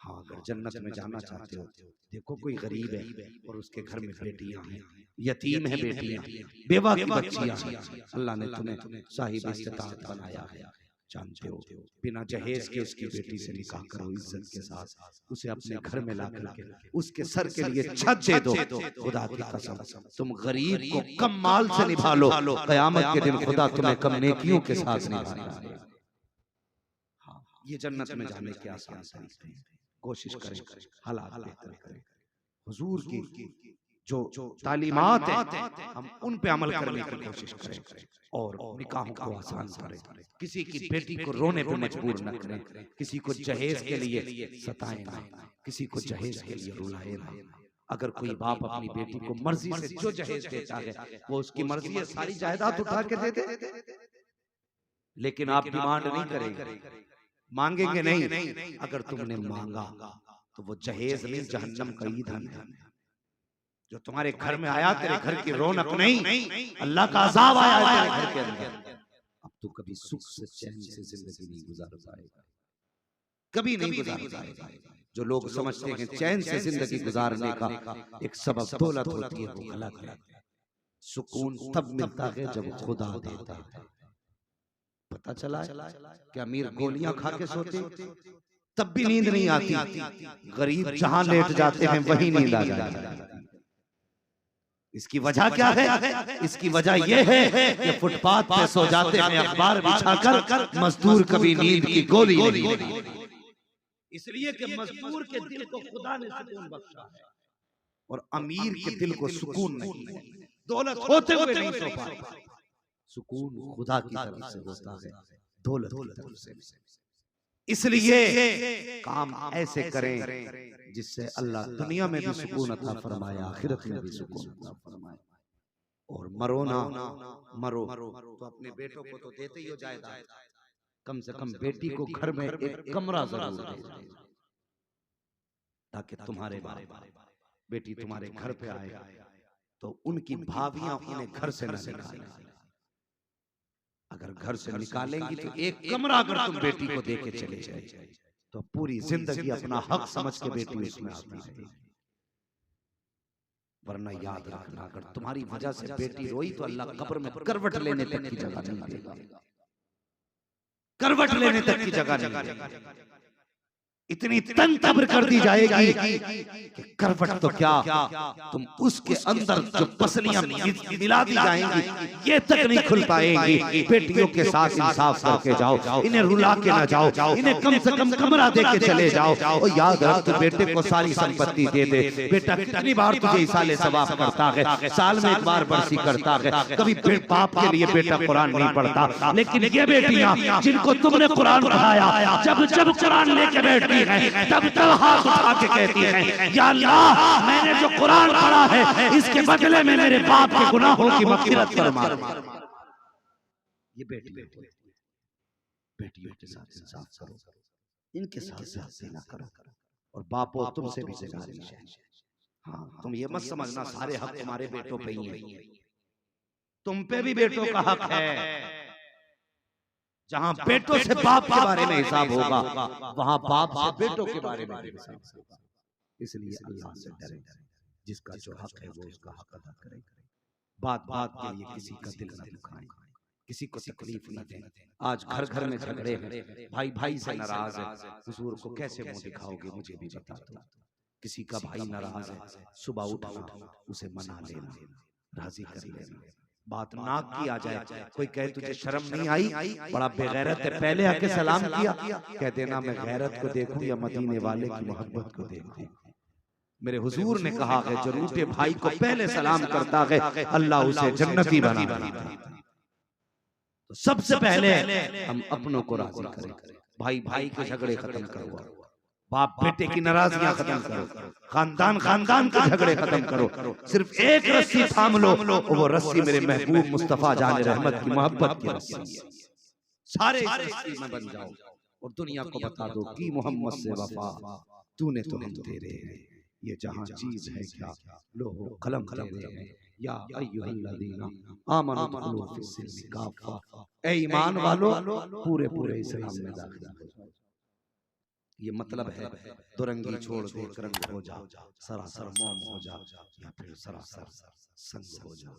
हाँ, अगर जन्नत में जाना चाहते हो, देखो कोई गरीब है और उसके घर में बेटियां हैं, यतीम है बेटियां, बेवा की बच्चियां हैं, अल्लाह ने तुम्हें साहिब इस्तिताअत बनाया है, जानते हो, बिना जहेज के उसकी बेटी से निकाह करो इज्जत के साथ, उसे अपने घर में ला करके उसके सर के लिए छत दे दो। खुदा की कसम, तुम गरीब को कम माल से निभा लो, कयामत के दिन खुदा तुम्हें कम नेकियों के साथ निभाएगा। ये जन्नत में जाने के आसान तरीके हैं। कोशिश करें हालात बेहतर करें। हुजूर की जो तालीमात है हम उन पे अमल करने की कोशिश करें और निकाहों को आसान करें। किसी की बेटी को रोने पे मजबूर न करें, किसी को जहेज के लिए सताएं ना, किसी को जहेज के लिए रुलाएं ना। अगर कोई बाप अपनी बेटी को मर्जी से जो जहेज देता है वो उसकी मर्जी है, सारी जायदाद उठा के दे दे, लेकिन आप डिमांड नहीं करेंगे, मांगेंगे नहीं। अगर तुमने मांगा तो वो जहेज नहीं, जहन्नम का ईंधन है जो तुम्हारे घर में आया। तेरे घर की रौनक नहीं, अल्लाह का अज़ाब आया है तेरे घर के अंदर। अब तू कभी सुख से चैन से जिंदगी नहीं गुजार पाएगा, कभी नहीं गुजार पाएगा। जो लोग समझते हैं चैन से जिंदगी गुजारने का एक सबब दौलत होती है, वो गलत है। सुकून तब मिलता है जब खुदा देता है। पता चला कि अमीर गोलियां खा के सोते तब भी नींद नहीं आती, गरीब जहां लेट जाते हैं वहीं नींद आ जाती है। इसकी वजह क्या है? इसकी वजह यह है कि फुटपाथ पे सो जाते हैं अखबार बिछाकर मजदूर, कभी नींद की गोली नहीं। इसलिए कि मजदूर के दिल को खुदा ने सुकून बख्शा है और अमीर के दिल को सुकून नहीं है। दौलत होते हुए नहीं सो पाता। सुकून खुदा की तरफ से होता है, दौलत की तरफ से। इसलिए काम ऐसे करें जिससे अल्लाह दुनिया में भी सुकून अता फरमाए, आखिरत में भी सुकून अता फरमाए। और मरो ना मरो तो अपने बेटों को तो देते ही हो जायदाद, कम से कम बेटी को घर में एक कमरा जरूर दे, ताकि तुम्हारे बेटी तुम्हारे घर पे आए तो उनकी भाभियां उन्हें घर से न निकालें। अगर घर से निकालेंगी तो एक कमरा अगर तुम बेटी को देके चले जाए तो पूरी जिंदगी अपना हक समझ के बेटी उसमें आती है। वरना याद रखना, अगर तुम्हारी वजह से बेटी रोई तो अल्लाह कब्र में करवट लेने तक की जगह नहीं देगा, करवट लेने तक की जगह नहीं देगा। इतनी तन तब्र कर दी जाएगी कि करवट तो क्या, तुम उसके अंदर जो पसलियां मिला दी जाएंगी ये तक नहीं खुल पाएंगी। बेटियों के साथ इंसाफ करके जाओ, इन्हें रुला के ना जाओ, इन्हें कम से कम कमरा दे के चले जाओ। और याद रख, तो बेटे को सारी संपत्ति दे दे। बेटा कितनी बार तुझे इसाले सवाब करता है, साल में एक बार बरसी करता है। कभी बाप के लिए बेटा कुरान नहीं पढ़ता, लेकिन ये बेटियां जिनको तुमने कुरान पढ़ाया, जब जब कुरान लेके बैठती है तब तब हाथ उठा के कहती है, या अल्लाह मैंने जो कुरान पढ़ा है इसके बदले में मेरे बाप के गुनाहों की मग़फ़िरत फरमा। ये बेटियों के साथ इंसाफ करो, इनके साथ ज्यादती ना करो। और बापों तुमसे भी गुजारिश है, हाँ तुम ये मत समझना सारे हक तुम्हारे बेटों पे ही है, तुम पे भी बेटों का हक है। जहां बेटों से बाप के बारे में हिसाब होगा, वहां बाप से बेटों के बारे में हिसाब होगा। इसलिए अल्लाह से डरे, जिसका जो हक है वो उसका हक अदा करे। बात बात के लिए किसी का दिल न दुखाएं, किसी को तकलीफ न दें। आज घर घर में झगड़े हैं, भाई भाई से नाराज है, हुजूर को कैसे मुंह दिखाओगे मुझे भी बता दो। किसी का भाई नाराज है, सुबह उठा उसे मना लेना, राजी कर लेना। बात नाक की आ जाए, कोई कहे तुझे शर्म नहीं आई, बड़ा बेगैरत है, पहले आके सलाम किया, कह देना मैं गैरत को देखूं या मदीने वाले की मोहब्बत को देखूं। मेरे हुजूर ने कहा है जो रूठे भाई को पहले सलाम करता है अल्लाह उसे जन्नती बना देता है। तो सबसे पहले हम अपनों को राजी करें, भाई भाई के झगड़े खत्म करो, बाप बेटे की नाराजगियां खत्म करो, खानदान खानदान के झगड़े खत्म करो। सिर्फ एक रस्सी थाम लो, वो रस्सी मेरे महबूब मुस्तफा जाने रहमत की मोहब्बत की रस्सी है। सारे इस रस्सी में बन जाओ और दुनिया को बता दो कि मोहम्मद से वफा तूने तो हम तेरे हैं। ये जहां चीज है क्या लो कलम दे हैं, या अय्युहल्लज़ीना आमनु दुखुलू फिस्सिल्मि काफ़ा, ए ईमान वालो पूरे पूरे इस्लाम में दाखिल हो जाओ। ये मतलब है दुरंगी छोड़ दे रंग हो जा, सरासर मौम हो जा, या फिर सरासर संग हो जा।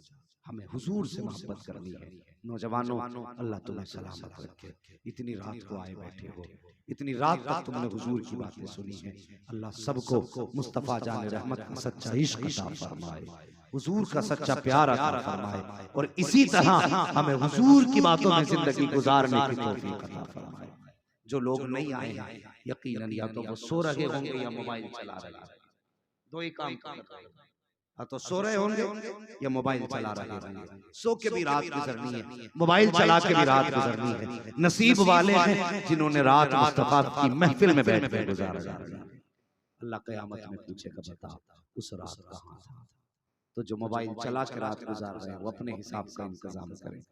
हमें हुजूर से मोहब्बत करनी है। नौजवानों अल्लाह तुम्हें सलामत रखे। इतनी रात को आए बैठे हो, इतनी रात तक तुमने हुजूर की बातें सुनी है। अल्लाह सबको मुस्तफा जाने रहमत का सच्चा इश्क अता फरमाए, हुजूर का सच्चा प्यार अता फरमाए, और इसी तरह हमें हुजूर की बातों में जिंदगी गुजारने की तौफीक अता फरमाए। जो लोग नहीं आए हैं यकीनन या तो वो सो रहे होंगे या मोबाइल चला रहे हैं, दो ही काम कर रहे हैं, या तो सो रहे होंगे या मोबाइल चला रहे होंगे। सो के भी रात गुजरनी है, मोबाइल चला के भी रात गुजरनी है। नसीब वाले हैं जिन्होंने रात मुस्तफा की महफिल में बैठ कर गुजारा। अल्लाह क़यामत में पूछेगा बता उस रात कहाँ था। तो जो मोबाइल चला के रात गुजार रहे हैं वो अपने हिसाब का इंतजाम करें,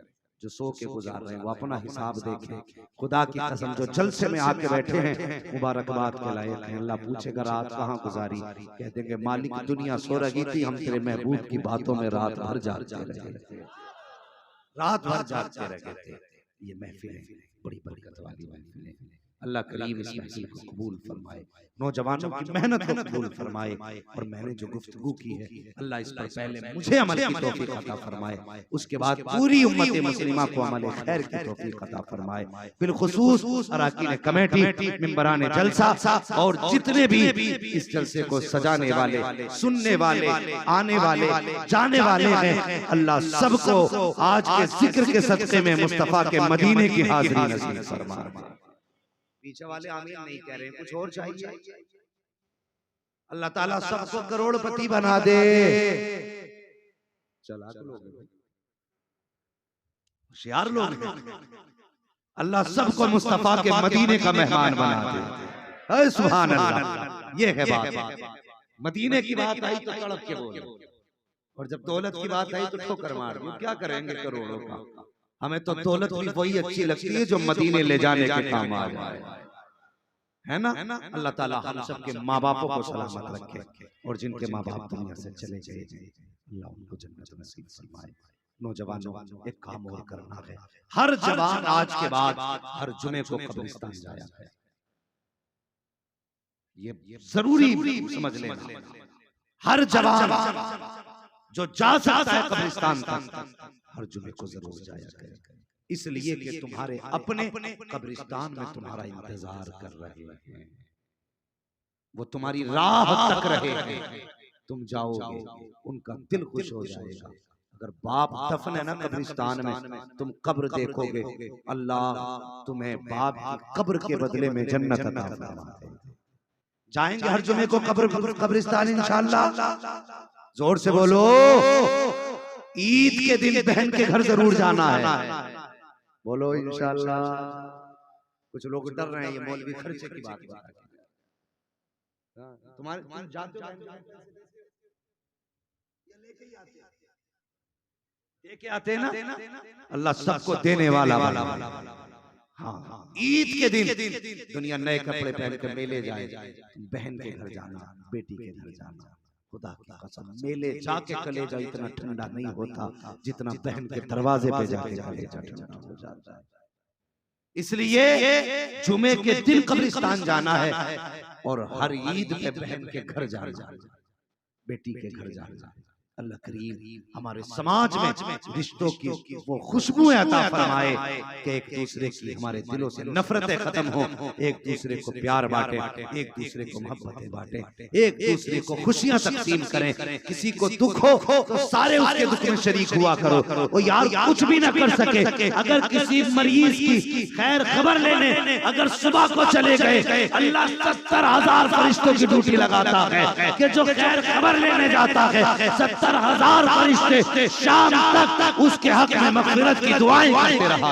जो सो के गुजार रहे हैं वो अपना हिसाब देखें। खुदा की कसम जो जलसे में आके बैठे हैं मुबारकबाद के लायक हैं। अल्लाह पूछेगा रात कहाँ गुजारी, कह देंगे मालिक दुनिया सो रही थी, हम तेरे महबूब की बातों में रात भर जागते रहे, रात भर जागते रहे थे। ये महफिल है बड़ी बरकत वाली महफिल है। अल्लाह करीम इस महफिल को कबूल फरमाए, नौजवानों की मेहनत को कबूल फरमाए। और मैंने जो गुफ्तगू की है अल्लाह इस पर पहले मुझे अमल की तौफीक अता फरमाए, उसके बाद पूरी उम्मत मुस्लिमा को अमल खैर की तौफीक अता फरमाए। बिलखुसूस अराकीन कमेटी, मेंबरान जलसा और जितने भी इस जलसे को सजाने वाले, सुनने वाले, आने वाले, जाने वाले हैं, अल्लाह सबको आज के जिक्र के सदक़े में मुस्तफा के मदीने की हाज़िरी नसीब फरमाए। पीछे वाले आमीन नहीं कह रहे हैं, कुछ और चाहिए। अल्लाह ताला सबको करोड़पति बना दे। चालाक लोग हैं, होशियार लोग हैं। अल्लाह सबको मुस्तफा के मदीने का मेहमान बना दे। सुभान अल्लाह, ये है बात। मदीने की बात आई तो तड़प के बोले, और जब दौलत की बात आई तो ठोकर मार दी। क्या करेंगे करोड़ों का? हमें तो दौलत भी वही अच्छी लगती है जो मदीने ले जाने के काम आ जाए, है ना। अल्लाह ताला हम सबके माँ बापों को सलामत रखे, और जिनके माँ बाप दुनिया से चले गए अल्लाह उनको जन्नत नसीब फरमाए। नौजवानों, एक काम और करना है, हर जवान आज के बाद हर जुमे को कब्रिस्तान जाया है, ये जरूरी समझ लेना। हर जवान जो जा सकता है कब्रिस्तान तक, हर जुमे को जरूर जाया करे, इसलिए कि तुम्हारे अपने कब्रिस्तान में तुम्हारा इंतजार कर रहे हैं, वो तुम्हारी राह तक रहे हैं। तुम जाओगे, उनका दिल खुश हो जाएगा। अगर बाप दफन है ना कब्रिस्तान में, तुम कब्र देखोगे, अल्लाह तुम्हें बाप की कब्र के बदले में जन्नत अता फरमाए। जाएंगे हर जुमे को कब्रिस्तान इंशाअल्लाह। जोर से बोलो, ईद के दिन बहन के घर जरूर जाना है। बोलो इंशाअल्लाह। कुछ लोग डर रहे हैं, ये मौलवी खर्चे की बात बता रहे हैं। तुम्हारे तुम जाते हो, लेके आते हैं ना, अल्लाह सबको देने वाला। हाँ, ईद के दिन दुनिया नए कपड़े पहन कर मेले जाए, बहन के घर जाना, बेटी के घर जाना। खुदा की कसम, मेले जाके कलेजा इतना ठंडा नहीं होता जितना बहन के दरवाजे पे जाके कलेजा ठंडा हो जाता है। इसलिए जुमे के दिन कब्रिस्तान जाना है, और हर ईद पे बहन के घर जाना, बेटी के घर जाना। अल्लाह करीम हमारे समाज में रिश्तों की वो खुशबू अता फरमाए कि एक दूसरे की हमारे दिलों से नफरतें खत्म हो, एक दूसरे को प्यार बांटे, एक दूसरे को मोहब्बतें बांटे, एक दूसरे को खुशियां तकसीम करें। किसी को दुख हो तो सारे उसके दुख में शरीक हुआ करो। वो यार कुछ भी ना कर सके, अगर किसी मरीज की खैर खबर लेने अगर सुबह को चले गए, अल्लाह 70,000 फरिश्तों की ड्यूटी लगाता है कि जो खैर खबर लेने जाता है 70,000 फरिश्ते शाम तक उसके हक में मग़फ़िरत की दुआएं करते रहा।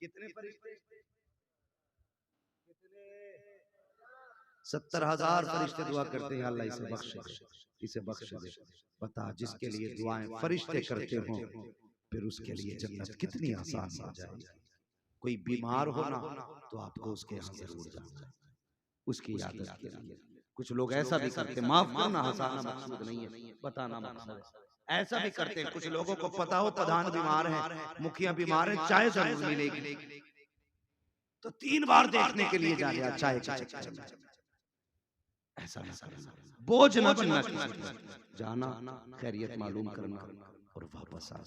कितने फरिश्ते? 70,000 फरिश्ते दुआ करते हैं, अल्लाह इसे बख्श दे, इसे बख्श दे। बता, जिसके लिए दुआएं फरिश्ते करते हो, फिर उसके लिए जन्नत कितनी आसान हो जाएगी। कोई बीमार हो ना तो आपको उसके यहाँ जरूर जाना है, उसकी इयादत के लिए। कुछ लोग ऐसा भी करते, माफ करना, हंसाना मकसूद नहीं है, बताना मकसद है। ऐसा भी करते हैं, कुछ लोगों को पता हो प्रधान बीमार है, मुखिया बीमार है, चाय जरूर मिलेगी तो 3 बार देखने के लिए जा रहा चाय के चक्कर में। ऐसा ना करना, बोझ ना बनना किसी पर। जाना, खैरियत मालूम करना और वापस आ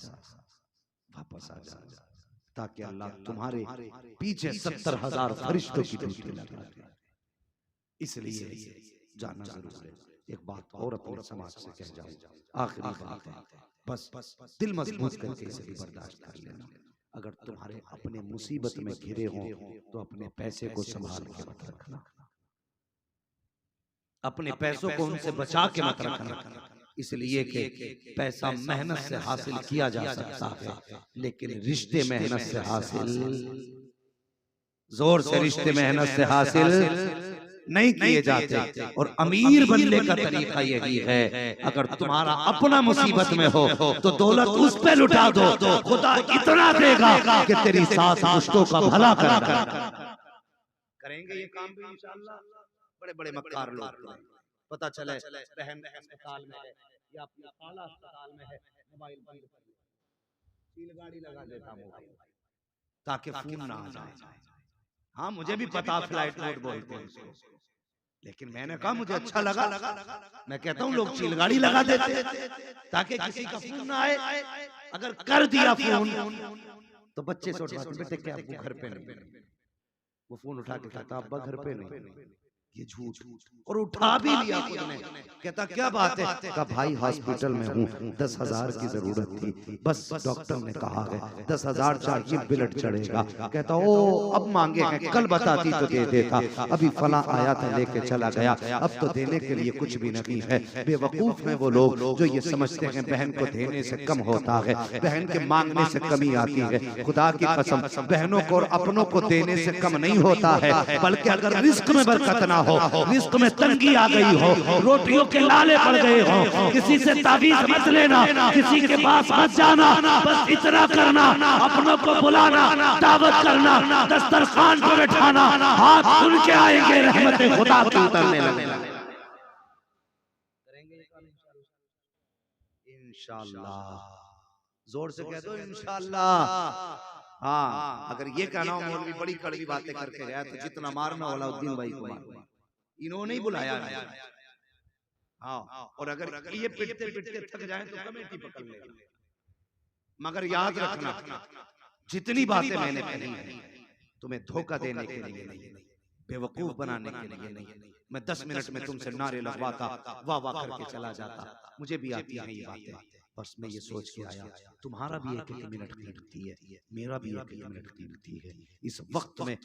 जाना, ताकि अल्लाह तुम्हारे पीछे 70,000 फरिश्तों की ड्यूटी लगा दे। इसलिए जाना जरूर है। एक बात और अपने समाज से कह जाऊं, आखिरी बात है, बस दिल मजबूत करके इसे भी बर्दाश्त कर लेना। अगर तुम्हारे अपने मुसीबत में घिरे हो तो अपने पैसे को संभाल के मत रखना, अपने पैसों को उनसे बचा के मत रखना। इसलिए कि पैसा मेहनत से हासिल किया जा सकता है, लेकिन रिश्ते मेहनत से हासिल, जोर से रिश्ते मेहनत से हासिल नहीं किए जाते। और अमीर बनने का तरीका यही है, अगर तुम्हारा अपना मुसीबत में हो तो दौलत उस पे लुटा दो, खुदा इतना देगा कि तेरी सास पुश्तों का भला करेंगे। ये काम भी इंशाअल्लाह। बड़े बड़े मक्कार लोग, पता चले बहन अस्पताल में है या अपने आला अस्पताल में है, मोबाइल बंद कर, सील गाड़ी लगा देता मोबाइल ताकि फोन ना आ जाए। हाँ मुझे भी पता फ्लाइट मोड बोलते हैं उसको, लेकिन मैंने कहा मुझे अच्छा लगा। मैं कहता हूँ लोग चिलगाड़ी लगा देते ताकि किसी का फोन ना आए, अगर कर दिया फोन तो बच्चे से उठवाते, बेटे क्या आपको घर पे नहीं? वो फोन उठा के कहता अब्बा घर पे नहीं। ये झूठ, और उठा भी लिया खुद ने। कहता क्या बात है? कहा भाई हॉस्पिटल में हूँ, 10,000 की जरूरत थी, बस डॉक्टर ने कहा है 10,000 चाहिए, ब्लड चढ़ेगा। कहता ओ अब मांगे हैं, कल बताती तो दे देता, अभी फला आया था लेके चला गया, अब तो देने के लिए कुछ भी नहीं है। बेवकूफ हैं वो लोग जो ये समझते हैं बहन को देने से कम होता है, बहन के मांगने से कमी आती है। खुदा की कसम बहनों को और अपनों को देने से कम नहीं होता है, बल्कि अगर रिस्क में बरकत ना हो, रिस्क में तंगी आ गई हो, रोटियों के लाले पड़ गए हो, किसी से ताबीज मत लेना, किसी के पास मत जाना, बस इतना करना, अपनों को बुलाना, दावत करना, दस्तरखान पर बैठाना, हाथ खुल के आएंगे, रहमत खुदा की उतरने लगेगी। इंशाअल्लाह, जोर से कह दो इंशाअल्लाह। हाँ अगर ये कहना हो मौलवी बड़ी कड़वी बातें करके गया तो जितना मारना अलाउद्दीन भाई को मारना, इन्होंने ही बुलाया। हाँ और अगर ये पिटते पिटते थक जाए तो कमेटी पकड़ लेगा। मगर याद रखना जितनी बातें मैंने कही हैं तुम्हें धोखा देने के लिए नहीं, बेवकूफ बनाने के लिए नहीं। मैं 10 मिनट में तुमसे नारे लगवाता, वाह वाह करके चला जाता, मुझे भी आती है ये बातें। बस मैं ये सोच के आया तुम्हारा भी एक मिनट कीमती है, मेरा भी एक मिनट कीमती है। इस वक्त में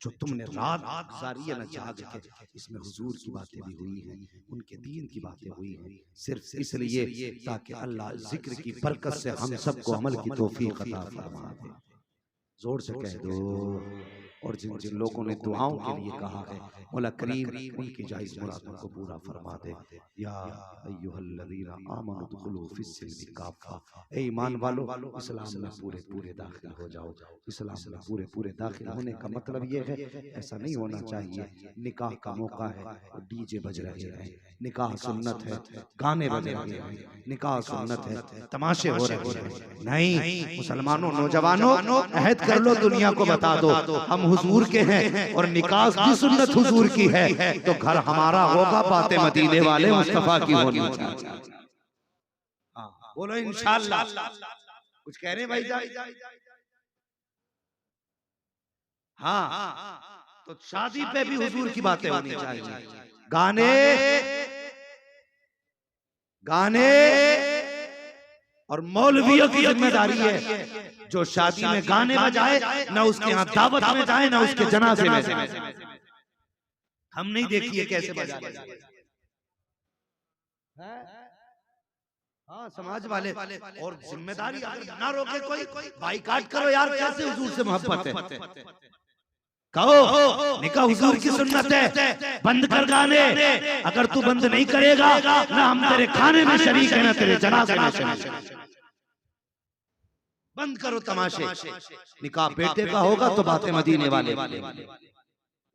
जो तुमने रात गुजारी है न जाग के, इसमें हुजूर की बातें भी हुई हैं, उनके दीन की बातें हुई हैं, सिर्फ इसलिए ताकि अल्लाह जिक्र की बरकत से हम सबको अमल की तौफीक अता फरमा दे। जोर से कह दो। और जिन जिन लोगों ने दुआओं के लिए कहा है मौला करीम उनकी जायज़ मुरादों को पूरा फरमा दे। या अय्युहल्लज़ीना आमनु दुखुलू फिस्सिल्मी काफ़ा, ए ईमान वालो इस्लाम में पूरे पूरे दाखिल हो जाओ। इस्लाम में पूरे पूरे दाखिल होने का मतलब ये है, ऐसा नहीं होना चाहिए निकाह का मौका है और डीजे बज रहे हैं, निकाह सुन्नत है गाने बज रहे हैं, निकाह सुन्नत है तमाशे हो रहे हैं। नहीं मुसलमानों, नौजवानों अहद कर लो, दुनिया को बता दो हम हुजूर के हैं और निकाह भी सुन्नत हुजूर की है, तो घर हमारा होगा, बातें मदीने वाले मुस्तफा की होनी चाहिए। बोलो इंशाअल्लाह। कुछ कह रहे भाई जान? हाँ तो शादी पे भी हुजूर की बातें होनी चाहिए। गाने गाने और मौलवियों की जिम्मेदारी है जो शादी में गाने बजाए, ना उसके यहाँ दावत में जाए, ना उसके जनाजे में जाए। हम नहीं देखिए कैसे बजा रहे हैं। हाँ समाज वाले, और जिम्मेदारी अगर ना रोके कोई, बाइकाट करो यार, कैसे हुजूर से मोहब्बत है? कहो निकाह हुजूर की सुन्नत है, बंद कर गाने। अगर तू बंद नहीं करेगा ना हम तेरे खाने में शरीक है ना तेरे जनाजे में शरीक है। बंद करो तमाशे। निकाह बेटे का होगा तो बातें मदीने वाले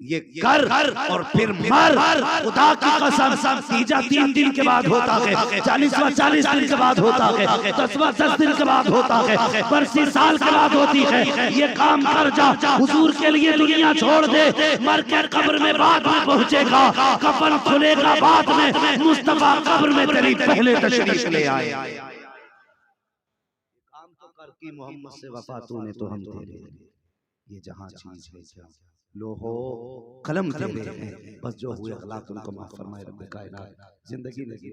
ये कर और फिर मर। खुदा की कसम तीजा 3 दिन के बाद होता है, 40वां 40 दिन के बाद होता है, 10वां 10 दिन के बाद होता है, बरसी साल के बाद होती है। ये काम कर जा, हुजूर के लिए दुनिया छोड़ दे, मर के कब्र में बाद में पहुंचेगा, कफन खुलेगा बाद में, मुस्तफा कब्र में तेरी पहले तशरीफ ले आए। काम तो कर की मोहम्मद से वफा तूने तो हम तेरे, ये जहां चीज है क्या लोहो कलम दे रहे हैं, बस जो हुए अखलाक उनको माफ फरमाए रब्बे कायनात। जिंदगी लगी